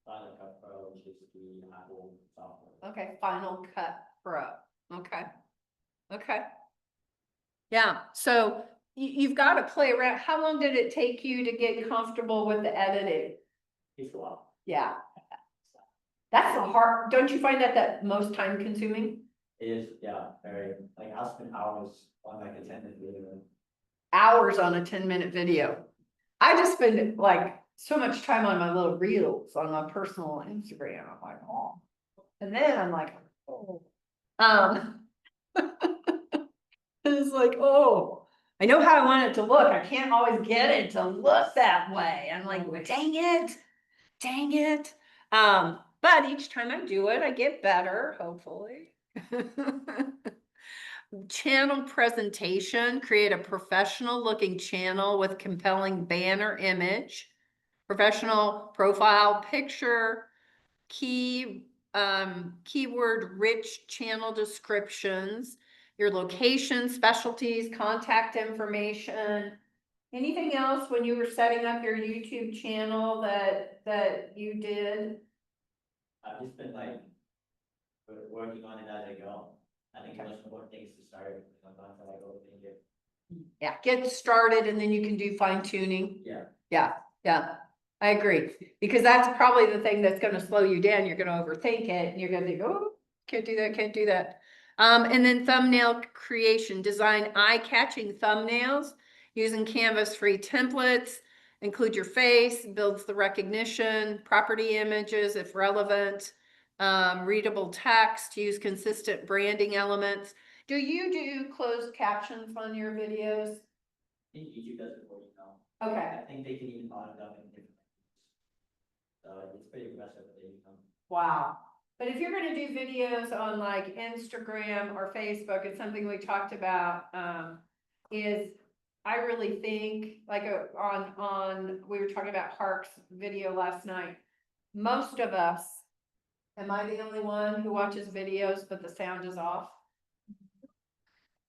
Final Cut Pro, which is the Apple software. Okay, Final Cut Pro. Okay. Yeah, so you've got to play around. How long did it take you to get comfortable with the editing? Takes a while. Yeah. That's the hard, don't you find that most time consuming? It is, yeah, very, like I'll spend hours on like a 10-minute video. Hours on a 10-minute video. I just spend like so much time on my little reels on my personal Instagram. I'm like, oh. And then I'm like, oh. It's like, oh, I know how I want it to look. I can't always get it to look that way. I'm like, dang it. But each time I do it, I get better, hopefully. Channel presentation, create a professional looking channel with compelling banner image, professional profile picture, keyword rich channel descriptions, your location, specialties, contact information. Anything else when you were setting up your YouTube channel that you did? I've just been like, working on it as I go. I think there's more things to start, I'm not gonna like overthink it. Yeah, get started and then you can do fine tuning. Yeah. Yeah, I agree. Because that's probably the thing that's gonna slow you down. You're gonna overthink it and you're gonna think, oh, can't do that. And then thumbnail creation, design eye-catching thumbnails using Canva's free templates, include your face, builds the recognition, property images if relevant, readable text, use consistent branding elements. Do you do closed captions on your videos? I think YouTube does it for you now. Okay. I think they can even audit up in different. So it's pretty aggressive what they become. Wow. But if you're gonna do videos on like Instagram or Facebook, it's something we talked about, is I really think like we were talking about Hark's video last night. Most of us, am I the only one who watches videos but the sound is off?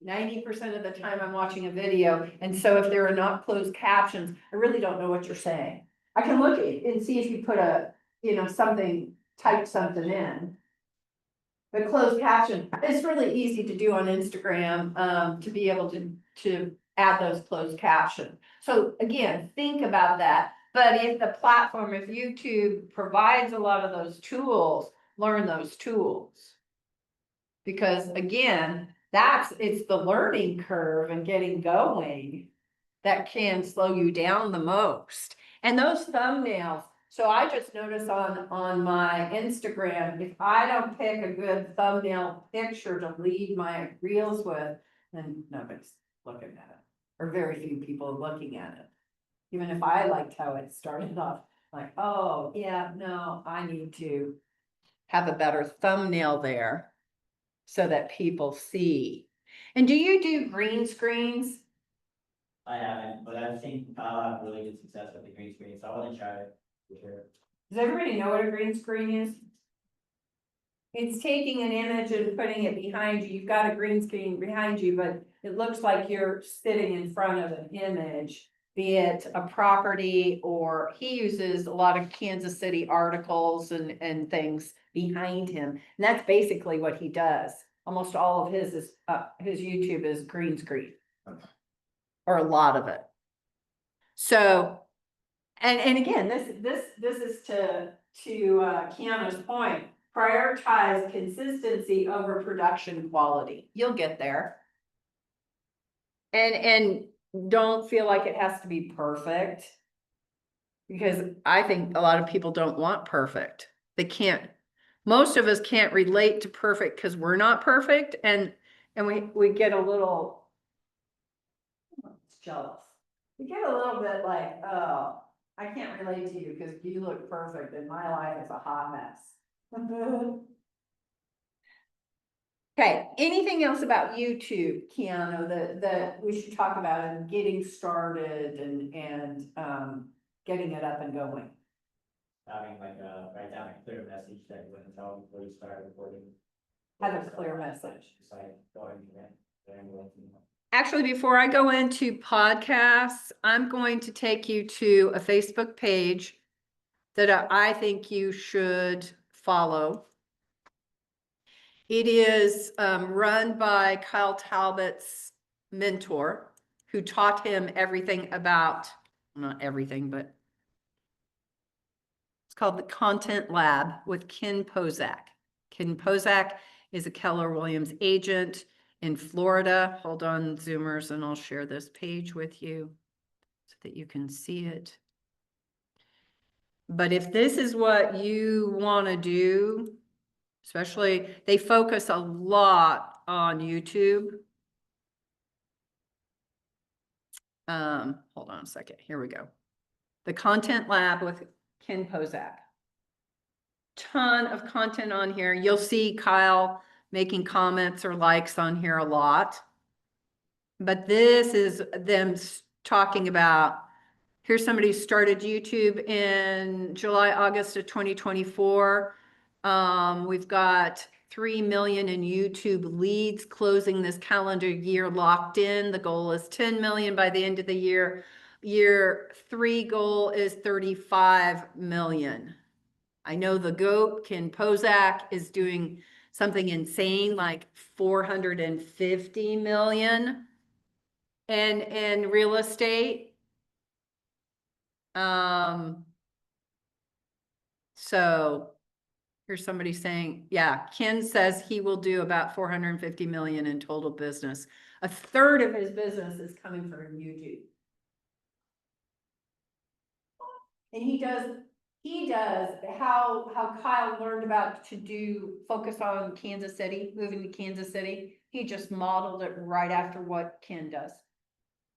90% of the time I'm watching a video, and so if there are not closed captions, I really don't know what you're saying. I can look at it and see if you put type something in. But closed caption, it's really easy to do on Instagram, to be able to add those closed captions. So again, think about that. But if the platform, if YouTube provides a lot of those tools, learn those tools. Because again, it's the learning curve and getting going that can slow you down the most. And those thumbnails, So I just noticed on my Instagram, if I don't pick a good thumbnail picture to lead my reels with, then nobody's looking at it. Or very few people are looking at it. Even if I liked how it started off, like, oh, yeah, no, I need to have a better thumbnail there so that people see. And do you do green screens? I haven't, but I've seen Kyle have really good success with the green screen, so I wanna try it for sure. Does everybody know what a green screen is? It's taking an image and putting it behind you. You've got a green screen behind you, but it looks like you're sitting in front of an image, be it a property or he uses a lot of Kansas City articles and things behind him. And that's basically what he does. Almost all of his YouTube is green screen. Or a lot of it. So, and again, this is to Keanu's point, prioritize consistency over production quality. You'll get there. And don't feel like it has to be perfect. Because I think a lot of people don't want perfect. They can't, most of us can't relate to perfect because we're not perfect and we get a little jealous. We get a little bit like, oh, I can't relate to you because you look perfect and my life is a hot mess. Okay, anything else about YouTube, Keanu, that we should talk about and getting started and getting it up and going? Having like write down a clear message that you want to tell before you start recording. Have a clear message. It's like going there. Actually, before I go into podcasts, I'm going to take you to a Facebook page that I think you should follow. It is run by Kyle Talbot's mentor, who taught him everything about, not everything, but it's called the Content Lab with Ken Pozak. Ken Pozak is a Keller Williams agent in Florida. Hold on, Zoomers, and I'll share this page with you so that you can see it. But if this is what you want to do, especially, they focus a lot on YouTube. Hold on a second. Here we go. The Content Lab with Ken Pozak. Ton of content on here. You'll see Kyle making comments or likes on here a lot. But this is them talking about, here's somebody who started YouTube in July, August of 2024. We've got 3 million in YouTube leads closing this calendar year locked in. The goal is 10 million by the end of the year. Year 3 goal is 35 million. I know the GOAT, Ken Pozak, is doing something insane like 450 million in real estate. So here's somebody saying, yeah, Ken says he will do about 450 million in total business. A third of his business is coming from YouTube. And he does how Kyle learned about to focus on Kansas City, moving to Kansas City. He just modeled it right after what Ken does.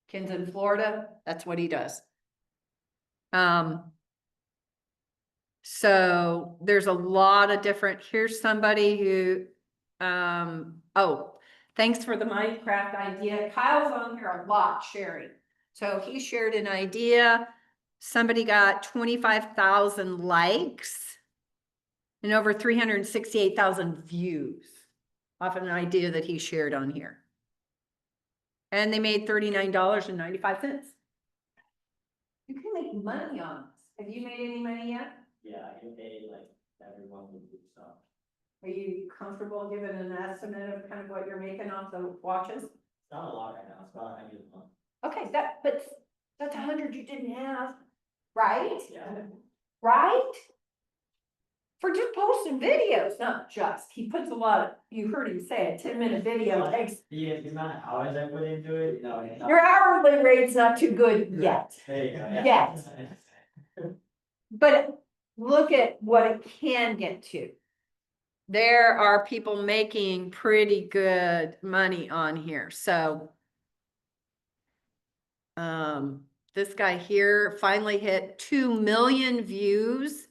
Ken's in Florida, that's what he does. So there's a lot of different, here's somebody who, oh, thanks for the Minecraft idea. Kyle's on here a lot sharing. So he shared an idea. Somebody got 25,000 likes and over 368,000 views off of an idea that he shared on here. And they made $39.95. You can make money on this. Have you made any money yet? Yeah, I get paid like everyone would do stuff. Are you comfortable giving an estimate of kind of what you're making off the watches? It's not a lot right now, it's about 100 a month. Okay, that's 100 you didn't have, right? Yeah. Right? For just posting videos, not just, he puts a lot of, you heard him say, a 10-minute video takes, The amount of hours I put into it, no. your hourly rate's not too good yet. There you go, yeah. Yes. But look at what it can get to. There are people making pretty good money on here, so. This guy here finally hit 2 million views.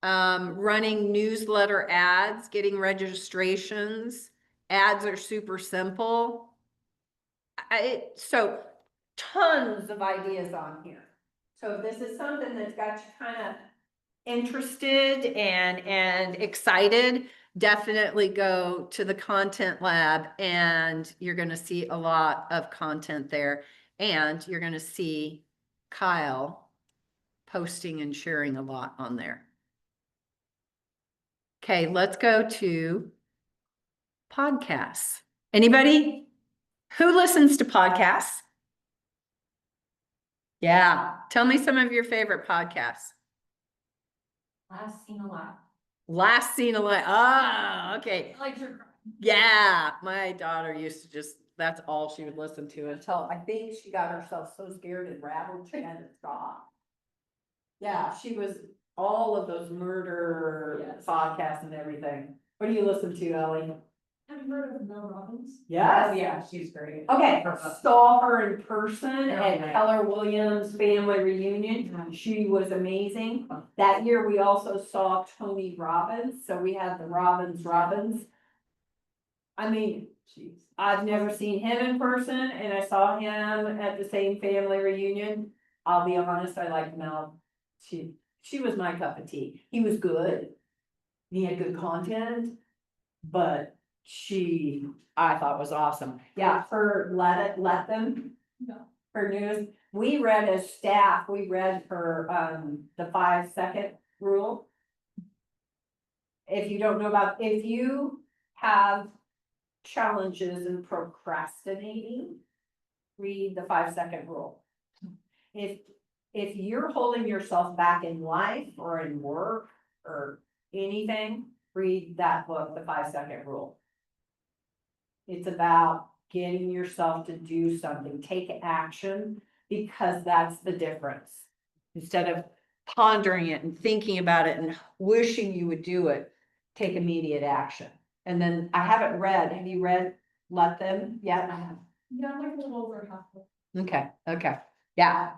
Running newsletter ads, getting registrations. Ads are super simple. So tons of ideas on here. So if this is something that's got you kind of interested and excited, definitely go to the Content Lab and you're gonna see a lot of content there. And you're gonna see Kyle posting and sharing a lot on there. Okay, let's go to podcasts. Anybody who listens to podcasts? Yeah, tell me some of your favorite podcasts. Last seen a lot. Last Seen Alive. Ah, okay. I like your. Yeah, my daughter used to just, that's all she would listen to until I think she got herself so scared and rattled she had to stop. Yeah, she was all of those murder Yes. podcasts and everything. What do you listen to, Ellie? Have you heard of Mel Robbins? Yes. Oh, yeah, she's great. Okay, saw her in person Oh, at right. Keller Williams Family Reunion. She was amazing. That year, we also saw Tony Robbins, so we had the Robbins. I mean, I've never seen him in person, and I saw him at the same family reunion. I'll be honest, I like Mel. She was my cup of tea. He was good. He had good content, but I thought was awesome. Yeah, her let them. No. Her news, we read as staff, we read her, the 5-second rule. If you don't know about, if you have challenges in procrastinating, read the 5-second rule. If you're holding yourself back in life or in work or anything, read that book, the 5-second rule. It's about getting yourself to do something, take action, because that's the difference. Instead of pondering it and thinking about it and wishing you would do it, take immediate action. And then have you read Let Them yet? I have. Yeah, I'm like a little over half. Okay, yeah.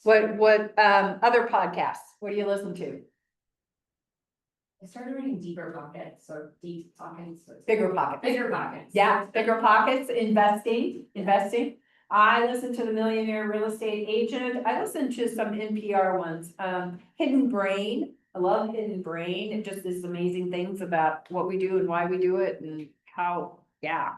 What, other podcasts, what do you listen to? I started reading Deeper Pockets or Deep Pockets. Bigger Pockets. Bigger Pockets. Yeah, Bigger Pockets, investing. I listen to The Millionaire Real Estate Agent. I listen to some NPR ones. Hidden Brain. I love Hidden Brain. It just is amazing things about what we do and why we do it and how, yeah.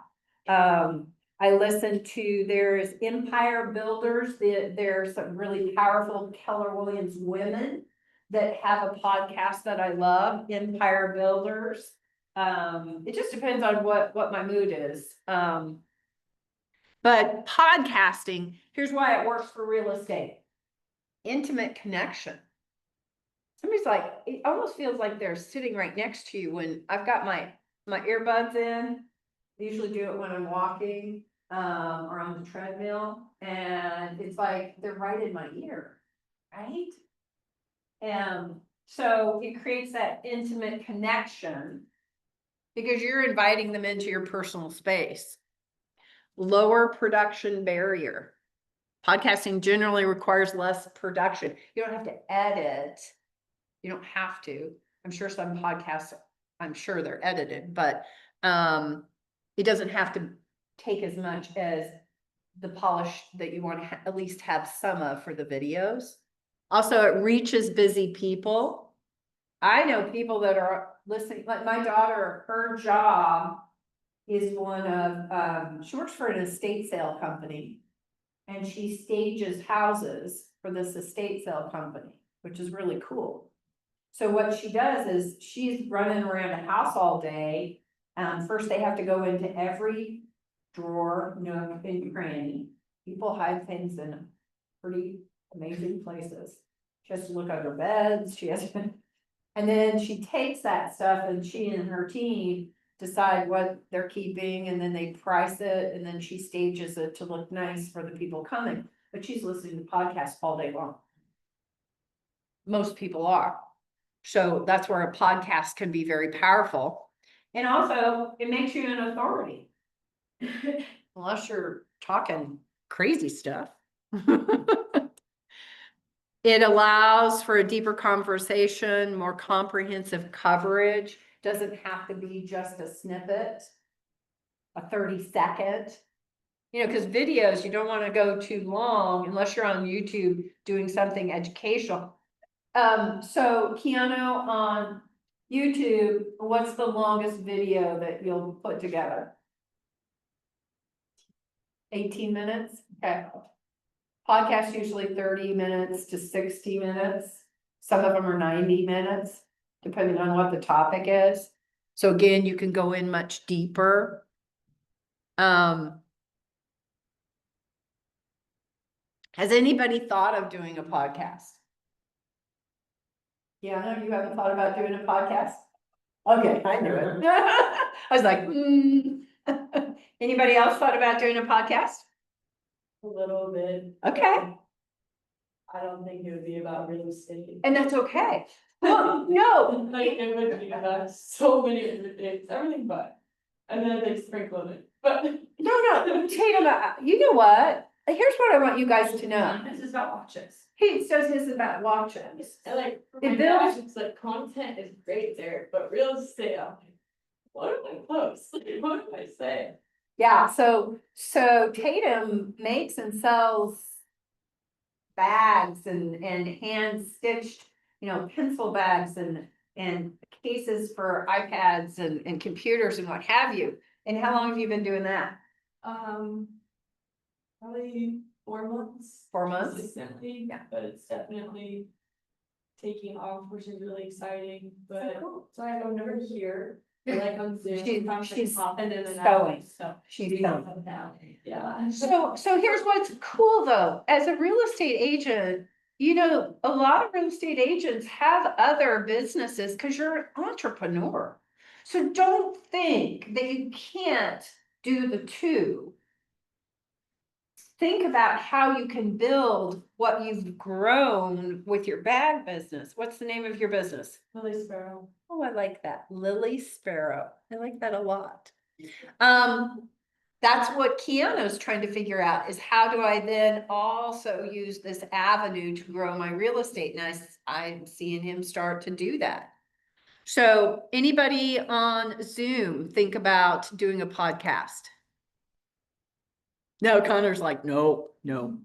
I listen to, there's Empire Builders. There's some really powerful Keller Williams women that have a podcast that I love, Empire Builders. It just depends on what my mood is. But podcasting, here's why it works for real estate. Intimate connection. Somebody's like, it almost feels like they're sitting right next to you when I've got my earbuds in. I usually do it when I'm walking, or on the treadmill, and it's like they're right in my ear, right? And so it creates that intimate connection because you're inviting them into your personal space. Lower production barrier. Podcasting generally requires less production. You don't have to edit. You don't have to. I'm sure some podcasts, I'm sure they're edited, but it doesn't have to take as much as the polish that you want to at least have some of for the videos. Also, it reaches busy people. I know people that are listening, like my daughter, her job is one of, she works for an estate sale company. And she stages houses for this estate sale company, which is really cool. So what she does is she's running around a house all day. First they have to go into every drawer, nook, and cranny. People hide things in pretty amazing places. She has to look under beds, she has to, and then she takes that stuff and she and her team decide what they're keeping, and then they price it, and then she stages it to look nice for the people coming. But she's listening to podcasts all day long. most people are. So that's where a podcast can be very powerful. And also, it makes you an authority. Unless you're talking crazy stuff. It allows for a deeper conversation, more comprehensive coverage. Doesn't have to be just a snippet, a 30-second. You know, because videos, you don't want to go too long unless you're on YouTube doing something educational. So Keanu, on YouTube, what's the longest video that you'll put together? 18 minutes? Okay. Podcast usually 30 minutes to 60 minutes. Some of them are 90 minutes, depending on what the topic is. So again, you can go in much deeper. Has anybody thought of doing a podcast? Yeah, no, you haven't thought about doing a podcast? Okay, I knew it. I was like, Anybody else thought about doing a podcast? A little bit. Okay, I don't think it would be about real estate. and that's okay. Well, no, Like, it would be about so many different things, everything but. And then they sprinkle it, but. no, Tatum, you know what? Here's what I want you guys to know. This is about watches. He says his about watches. And like, for It my builds- gosh, it's like content is great there, but real estate, I'm like, what do I post? Like, what do I say? Yeah, so Tatum makes and sells bags and hand stitched, pencil bags and cases for iPads and computers and what have you. And how long have you been doing that? Probably 4 months. 4 months? Consistently, Yeah. but it's definitely taking off, which is really exciting, but cool. so I go never here, like on Zoom. She- sometimes I she's pop in and sewing. out, so. She's sewing. Yeah. So here's what's cool though, as a real estate agent, a lot of real estate agents have other businesses because you're an entrepreneur. So don't think that you can't do the two. Think about how you can build what you've grown with your bag business. What's the name of your business? Lily Sparrow. Oh, I like that. Lily Sparrow. I like that a lot. That's what Keanu's trying to figure out is how do I then also use this avenue to grow my real estate? And I'm seeing him start to do that. So anybody on Zoom think about doing a podcast? No, Connor's like, no. No,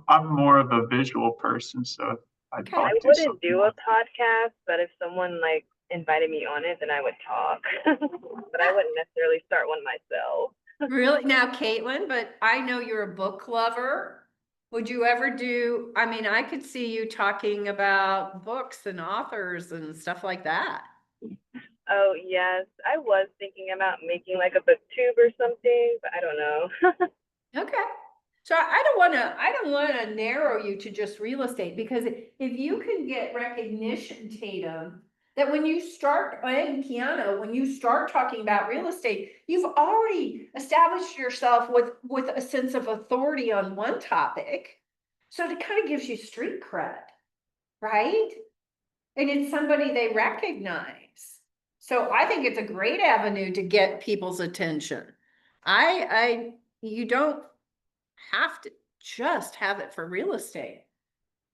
I'm more of a visual person, so I'd Okay. probably I do wouldn't something do more. a podcast, but if someone like invited me on it, then I would talk. But I wouldn't necessarily start one myself. Really? Now, Caitlin, but I know you're a book lover. Would you ever do, I could see you talking about books and authors and stuff like that. Oh, yes. I was thinking about making like a booktube or something, but I don't know. Okay. So I don't wanna narrow you to just real estate, because if you can get recognition, Tatum, that when you start, and Keanu, when you start talking about real estate, you've already established yourself with a sense of authority on one topic. So it kind of gives you street cred, right? And it's somebody they recognize. So I think it's a great avenue to get people's attention. You don't have to just have it for real estate.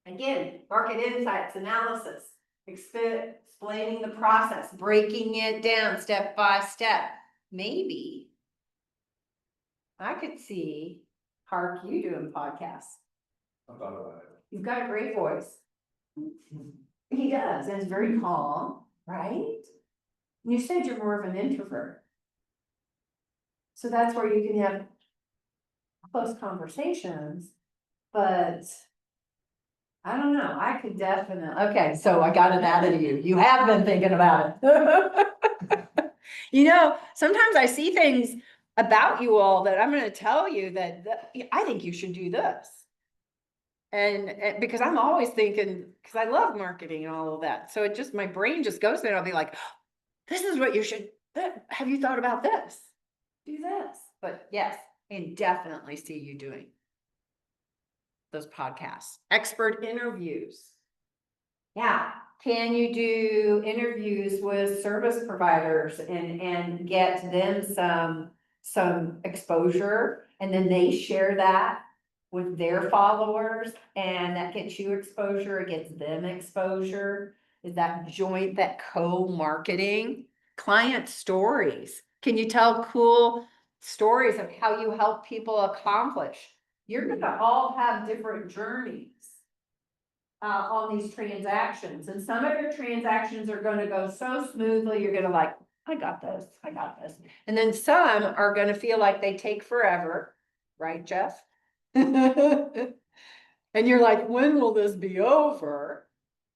Again, market insights, analysis, explaining the process, breaking it down step by step. Maybe I could see Hark you doing podcasts. I thought about it. You've got a great voice. He does, and it's very calm, right? You said you're more of an introvert. So that's where you can have close conversations, but I don't know, I could definitely, okay, so I got it out of you. You have been thinking about it. Sometimes I see things about you all that I'm gonna tell you that I think you should do this. And because I'm always thinking, because I love marketing and all of that. So my brain just goes there. I'll be like, this is what you should, have you thought about this? Do this. But yes, and definitely see you doing those podcasts, expert interviews. Yeah, can you do interviews with service providers and get them some exposure? And then they share that with their followers and that gets you exposure, it gets them exposure. Is that joint, that co-marketing? Client stories. Can you tell cool stories of how you help people accomplish? You're gonna all have different journeys on these transactions, and some of your transactions are gonna go so smoothly, you're gonna like, I got this, I got this. And then some are gonna feel like they take forever, right, Jeff? And you're like, when will this be over?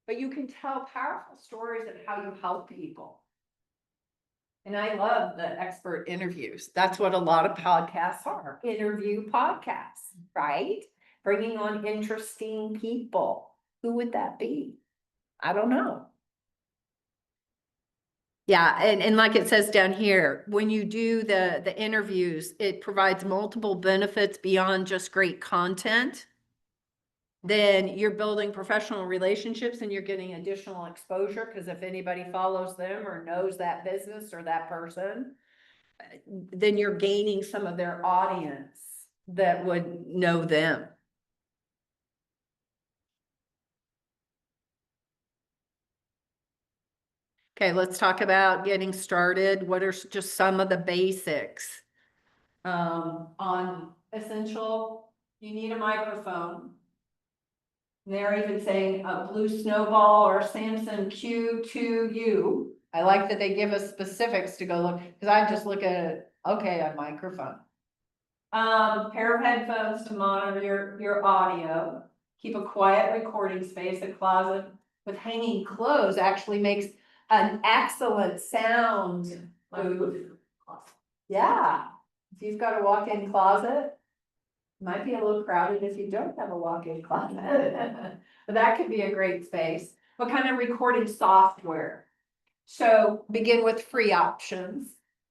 But you can tell powerful stories of how you help people. And I love the expert interviews. That's what a lot of podcasts are, interview podcasts, right? Bringing on interesting people. Who would that be? I don't know. Yeah, and like it says down here, when you do the interviews, it provides multiple benefits beyond just great content. Then you're building professional relationships and you're getting additional exposure, because if anybody follows them or knows that business or that person, then you're gaining some of their audience that would know them. Okay, let's talk about getting started. What are just some of the basics? On essential, you need a microphone. They're even saying a blue snowball or Samson Q2U. I like that they give us specifics to go look, because I just look at, okay, a microphone. Pair of headphones to monitor your audio. Keep a quiet recording space. A closet with hanging clothes actually makes an excellent sound booth. Yeah, if you've got a walk-in closet, might be a little crowded if you don't have a walk-in closet, but that could be a great space. What kind of recording software? So begin with free options.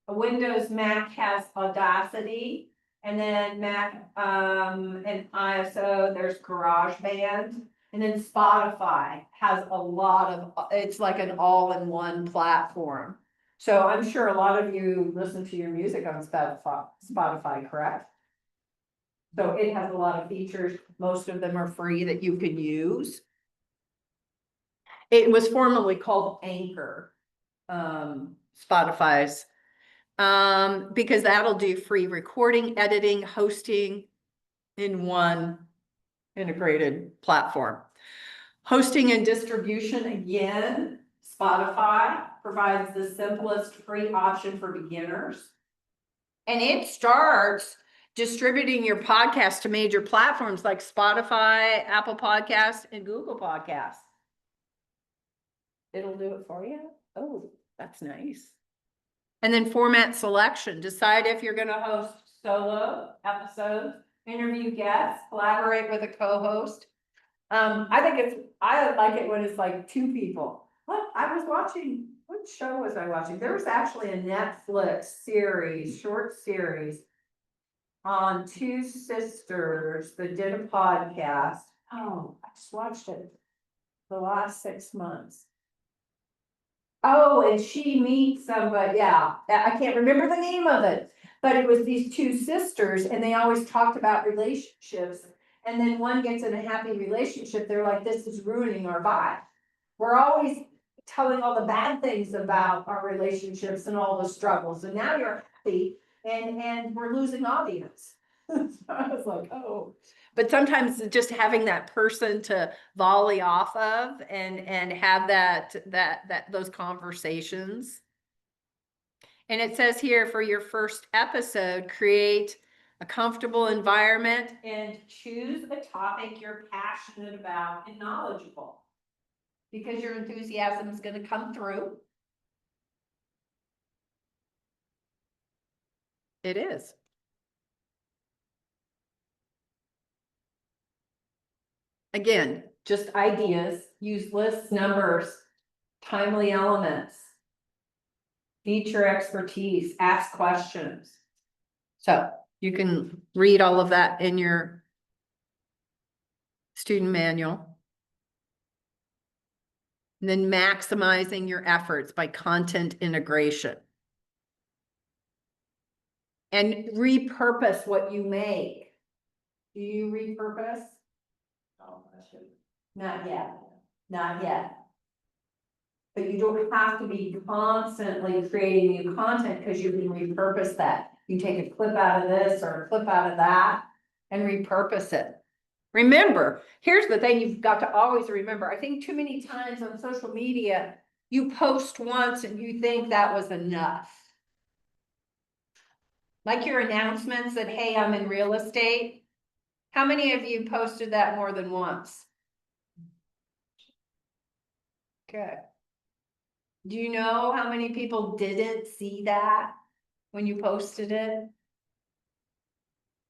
A Windows Mac has Audacity, and then Mac and ISO, there's GarageBand, and then Spotify has a lot of, it's like an all-in-one platform. So I'm sure a lot of you listen to your music on Spotify, correct? So it has a lot of features. Most of them are free that you can use. It was formerly called Anchor, Spotify's, because that'll do free recording, editing, hosting in one integrated platform. Hosting and distribution, again, Spotify provides the simplest free option for beginners. And it starts distributing your podcast to major platforms like Spotify, Apple Podcasts, and Google Podcasts. It'll do it for you. Oh, that's nice. And then format selection. Decide if you're going to host solo episodes, interview guests, collaborate with a co-host. I like it when it's like two people. What? I was watching, what show was I watching? There was actually a Netflix series, short series on two sisters that did a podcast. Oh, I just watched it the last 6 months. Oh, and she meets somebody, yeah, I can't remember the name of it, but it was these two sisters and they always talked about relationships. And then one gets in a happy relationship, they're like, this is ruining our vibe. We're always telling all the bad things about our relationships and all the struggles, and now you're happy and we're losing audience. So I was like, oh, but sometimes just having that person to volley off of and have those conversations. And it says here, for your first episode, create a comfortable environment and choose a topic you're passionate about and knowledgeable, because your enthusiasm is going to come through. It is. Again, just ideas, use lists, numbers, timely elements, feature expertise, ask questions. So you can read all of that in your student manual. And then maximizing your efforts by content integration. And repurpose what you make. Do you repurpose? Oh, I should. Not yet, not yet. But you don't have to be constantly creating new content because you can repurpose that. You take a clip out of this or a clip out of that and repurpose it. Remember, here's the thing you've got to always remember. I think too many times on social media, you post once and you think that was enough. Like your announcements that, hey, I'm in real estate. How many of you posted that more than once? Good. Do you know how many people didn't see that when you posted it?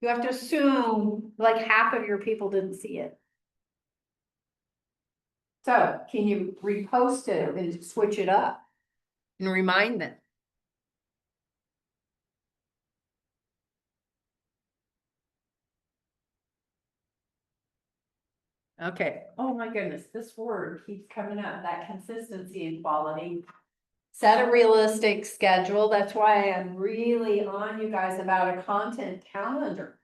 You have to assume like half of your people didn't see it. So can you repost it and switch it up and remind them? Okay, oh my goodness, this word keeps coming up, that consistency and quality. Set a realistic schedule, that's why I'm really on you guys about a content calendar.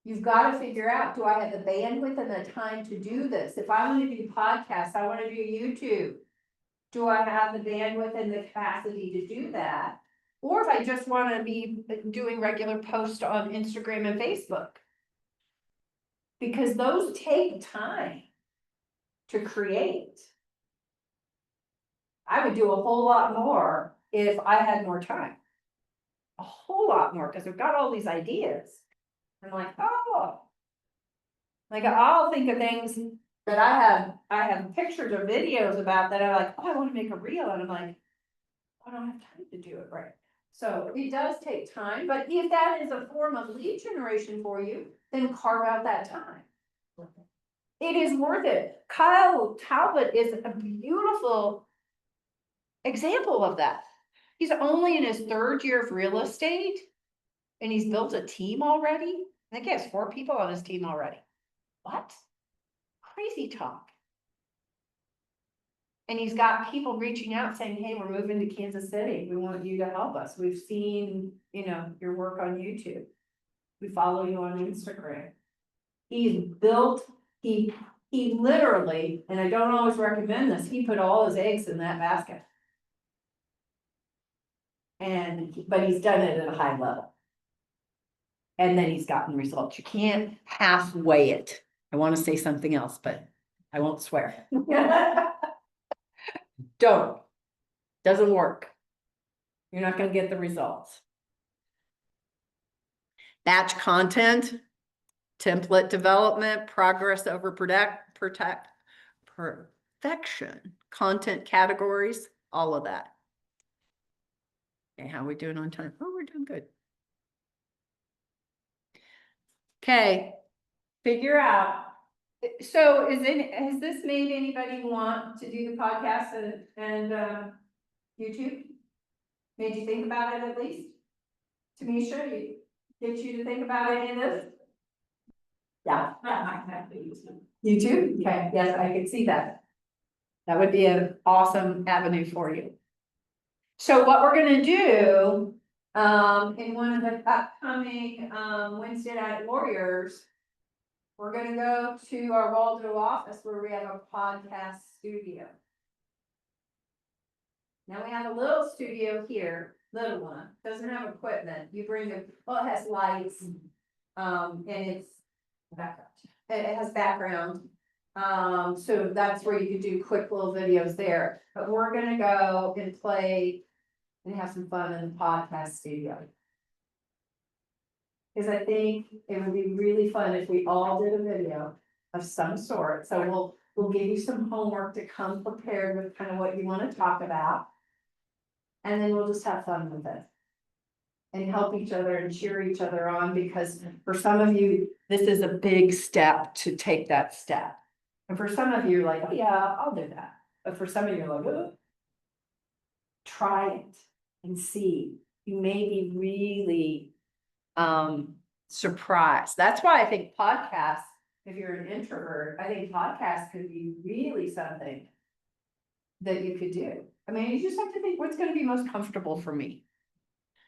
You've got to figure out, do I have the bandwidth and the time to do this? If I want to do podcasts, I want to do YouTube. Do I have the bandwidth and the capacity to do that? Or if I just want to be doing regular posts on Instagram and Facebook. Because those take time to create. I would do a whole lot more if I had more time. A whole lot more, because I've got all these ideas. I'm like, oh. Like I'll think of things that I have pictures or videos about that I'm like, oh, I want to make a reel. And I'm like, I don't have time to do it right. So it does take time, but if that is a form of lead generation for you, then carve out that time. It is worth it. Kyle Talbot is a beautiful example of that. He's only in his 3rd year of real estate and he's built a team already. I think he has 4 people on his team already. What? Crazy talk. And he's got people reaching out saying, hey, we're moving to Kansas City. We want you to help us. We've seen, your work on YouTube. We follow you on Instagram. He's built, he literally, and I don't always recommend this, he put all his eggs in that basket. But he's done it at a high level. And then he's gotten results. You can't halfway it. I want to say something else, but I won't swear. Don't. Doesn't work. You're not going to get the results. Batch content, template development, progress over perfection, content categories, all of that. Okay, how are we doing on time? Oh, we're doing good. Okay, figure out. So has this made anybody want to do the podcast and YouTube? Made you think about it at least? Tamisha, get you to think about any of this? Yeah. YouTube? Okay, yes, I can see that. That would be an awesome avenue for you. So what we're gonna do, in one of the upcoming, Wednesday Night Warriors, we're gonna go to our Waldo office where we have a podcast studio. Now we have a little studio here, little one, doesn't have equipment. You bring it has lights, and it's background. It has background. So that's where you could do quick little videos there. But we're gonna go and play and have some fun in the podcast studio. Because I think it would be really fun if we all did a video of some sort. So we'll give you some homework to come prepared with kind of what you want to talk about. And then we'll just have fun with it. And help each other and cheer each other on, because for some of you, this is a big step to take that step. And for some of you, you're like, oh yeah, I'll do that. But for some of you, you're like, oh. Try it and see. You may be really surprised. That's why I think podcasts, if you're an introvert, I think podcasts could be really something that you could do. I mean, you just have to think what's gonna be most comfortable for me.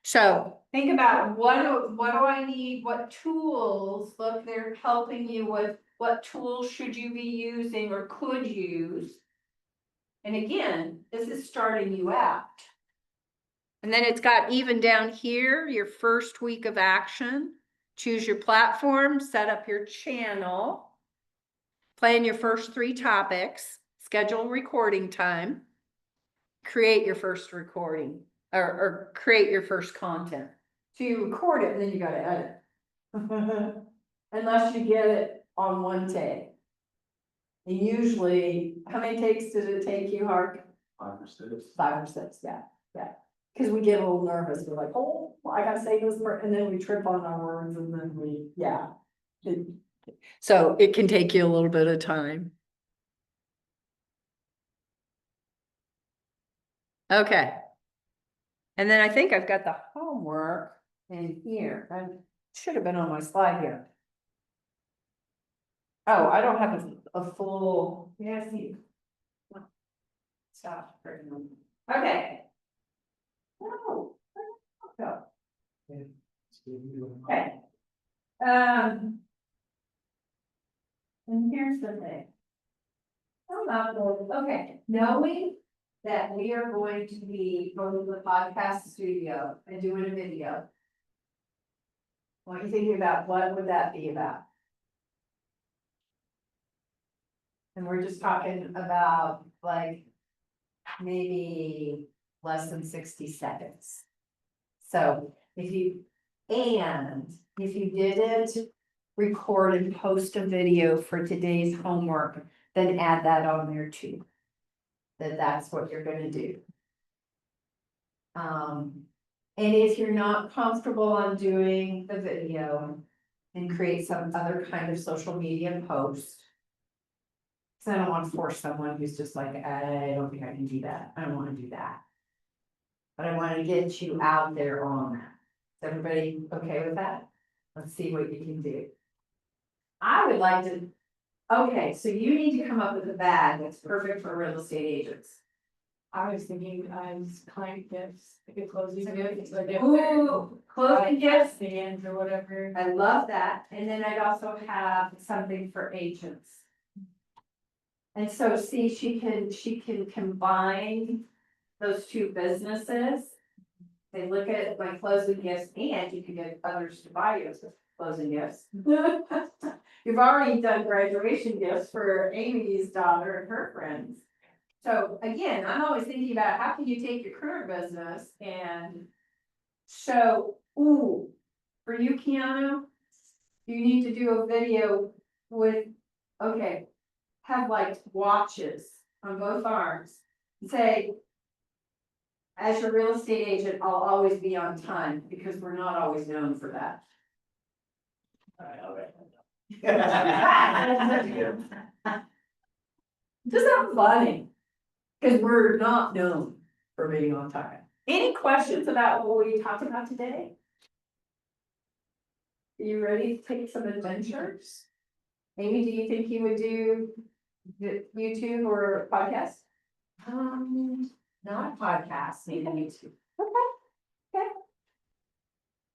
So think about what do I need, what tools, look, they're helping you with, what tools should you be using or could use? And again, this is starting you out. And then it's got even down here, your first week of action, choose your platform, set up your channel, plan your first 3 topics, schedule recording time, create your first recording or create your first content. So you record it and then you gotta edit. Unless you get it on one take. And usually, how many takes did it take you, Hark? 5 or 6. 5 or 6, yeah. Cause we get a little nervous, we're like, oh, I gotta say this word, and then we trip on our words and then so it can take you a little bit of time. Okay. And then I think I've got the homework in here. I should have been on my slide here. Oh, I don't have a full, yeah, see. Stop. Okay. No. Go. Okay. And here's the thing. Okay, knowing that we are going to be going to the podcast studio and doing a video. What are you thinking about? What would that be about? And we're just talking about like maybe less than 60 seconds. So if you didn't record and post a video for today's homework, then add that on there too. That's what you're gonna do. And if you're not comfortable on doing the video, then create some other kind of social media post. Cause I don't want to force someone who's just like, I don't think I can do that. I don't want to do that. But I want to get you out there on that. Is everybody okay with that? Let's see what you can do. I would like to, okay, so you need to come up with a bag that's perfect for real estate agents. I was thinking as client gifts, like a closing gift. Ooh, closing gifts. Stands or whatever. I love that. And then I'd also have something for agents. And so see, she can combine those 2 businesses. They look at my closing gifts and you can get others to buy you closing gifts. You've already done graduation gifts for Amy's daughter and her friends. So again, I'm always thinking about how can you take your current business and show, ooh, for you, Keanu, you need to do a video with, okay, have like watches on both arms and say, as your real estate agent, I'll always be on time because we're not always known for that. Just sounds funny, because we're not known for being on time. Any questions about what we talked about today? Are you ready to take some adventures? Amy, do you think you would do YouTube or a podcast? Not a podcast, maybe YouTube. Okay.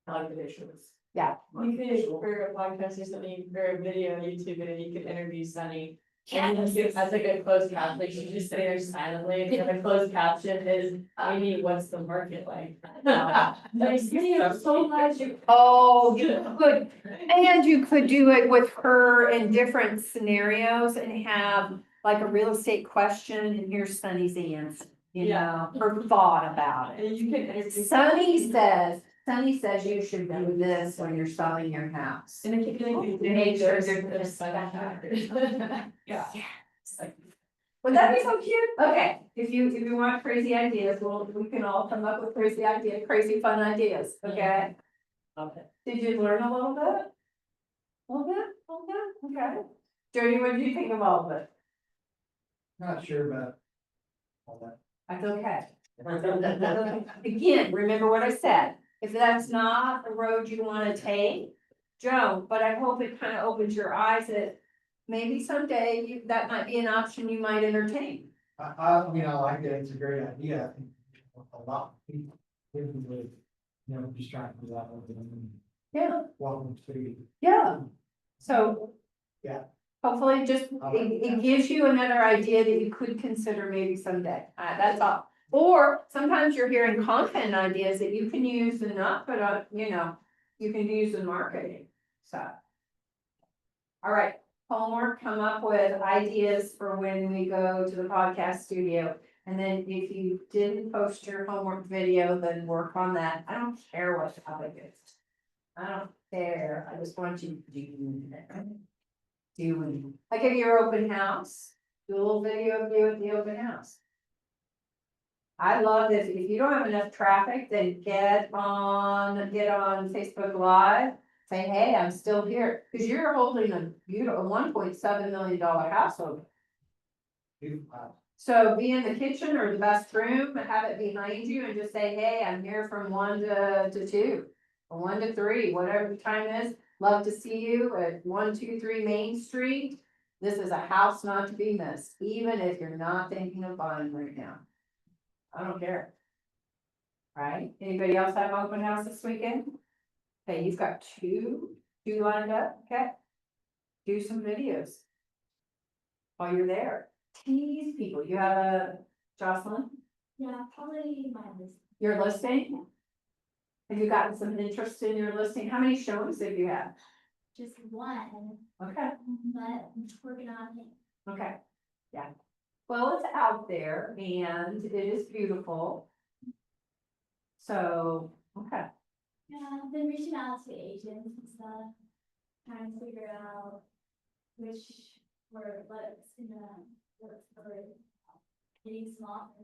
I like the visuals. Yeah. You could, for a podcast or something, for a video, YouTube video, you could interview Sunny. And as like a closed caption, like she's just sitting there silently, and the closed caption is, Amy, what's the market like? Like, Sunny, I'm so glad you. Oh, you could, and you could do it with her in different scenarios and have like a real estate question and here's Sunny's answer. You know, her thought about it. And you can interview. Sunny says you should do this when you're selling your house. And I keep feeling. Make sure they're just Yeah. Would that be so cute? Okay, if you want crazy ideas, we can all come up with crazy ideas, crazy fun ideas, okay? Okay. Did you learn a little bit? Okay. Jody, what did you think of all of it? Not sure about all that. That's okay. Again, remember what I said, if that's not the road you wanna take, Joe, but I hope it kind of opens your eyes that maybe someday that might be an option you might entertain. I like that, it's a great idea, I think a lot of people, would, just trying to do that. Yeah, Welcome to. yeah. So. Yeah. Hopefully just, it gives you another idea that you could consider maybe someday. That's all. Or sometimes you're hearing content ideas that you can use and not put on, you can use in marketing, so. All right, homework, come up with ideas for when we go to the podcast studio. And then if you didn't post your homework video, then work on that. I don't care what topic it is. I don't care. I just want you to do it. Like if your open house, do a little video of you at the open house. I love this. If you don't have enough traffic, then get on Facebook Live. Say, hey, I'm still here, because you're holding a beautiful $1.7 million house over. So be in the kitchen or the best room, have it behind you and just say, hey, I'm here from 1 to 2, or 1 to 3, whatever the time is. Love to see you at 123 Main Street. This is a house not to be missed, even if you're not thinking of buying right now. I don't care. Right? Anybody else have open house this weekend? Okay, you've got two lined up, okay? Do some videos while you're there. Tease people. You have a Jocelyn? Yeah, probably my list. Your listing? Have you gotten some interest in your listing? How many showings have you had? Just one, Okay, but I'm working on it. okay, yeah. Well, it's out there and it is beautiful. So, okay, Yeah, I've been reaching out to agents and stuff, trying to figure out which were what's gonna work for getting small.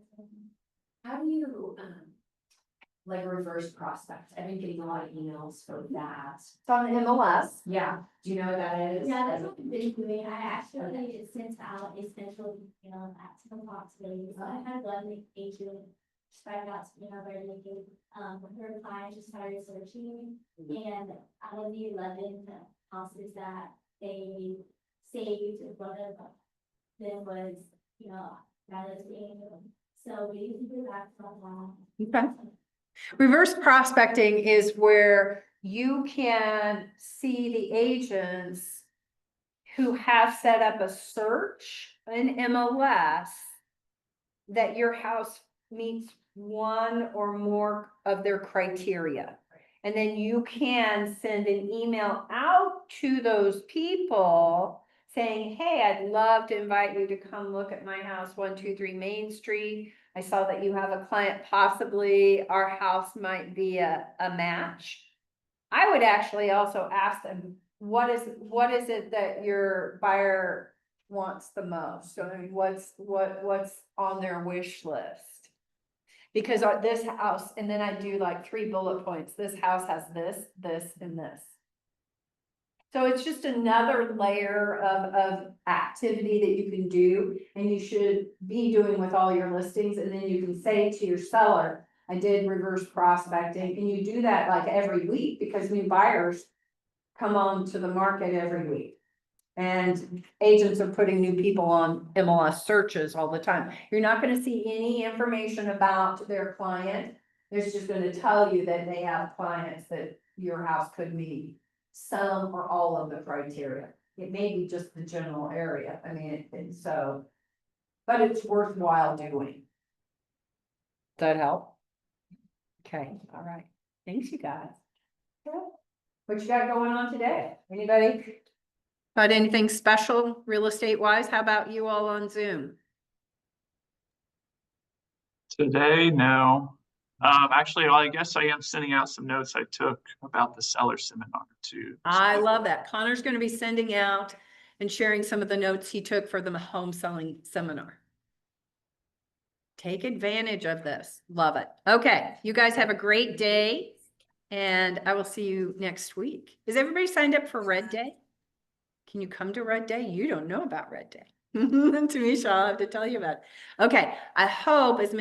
How do you, like reverse prospect? I've been getting a lot of emails for that. it's on MLS. Yeah, do you know what that is? Yeah, that's what I've been doing. I actually sent out a scheduled email at 10 o'clock today. So I had one agent started out to very looking. Her client just started searching, and out of the 11 houses that they saved, one of them was, that listing. So we can do that from Okay. Reverse prospecting is where you can see the agents who have set up a search in MLS that your house meets one or more of their criteria. And then you can send an email out to those people saying, hey, I'd love to invite you to come look at my house, 123 Main Street. I saw that you have a client, possibly our house might be a match. I would actually also ask them, what is it that your buyer wants the most? So I mean, what's on their wish list? Because this house, and then I do like 3 bullet points. This house has this, and this. So it's just another layer of activity that you can do, and you should be doing with all your listings. And then you can say to your seller, I did reverse prospecting, and you do that like every week, because new buyers come on to the market every week. And agents are putting new people on MLS searches all the time. You're not gonna see any information about their client. It's just gonna tell you that they have clients that your house could meet some or all of the criteria. It may be just the general area. I mean, but it's worthwhile doing. Does that help? Okay, all right. Thanks, you guys. What you got going on today? Anybody? Got anything special real estate wise? How about you all on Zoom? Today, no. Actually, well, I guess I am sending out some notes I took about the seller seminar too. I So, love that. Connor's going to be sending out and sharing some of the notes he took for the home selling seminar. Take advantage of this. Love it. Okay, you guys have a great day, and I will see you next week. Is everybody signed up for Red Day? Can you come to Red Day? You don't know about Red Day. Tamisha, I'll have to tell you about it. Okay, I hope as many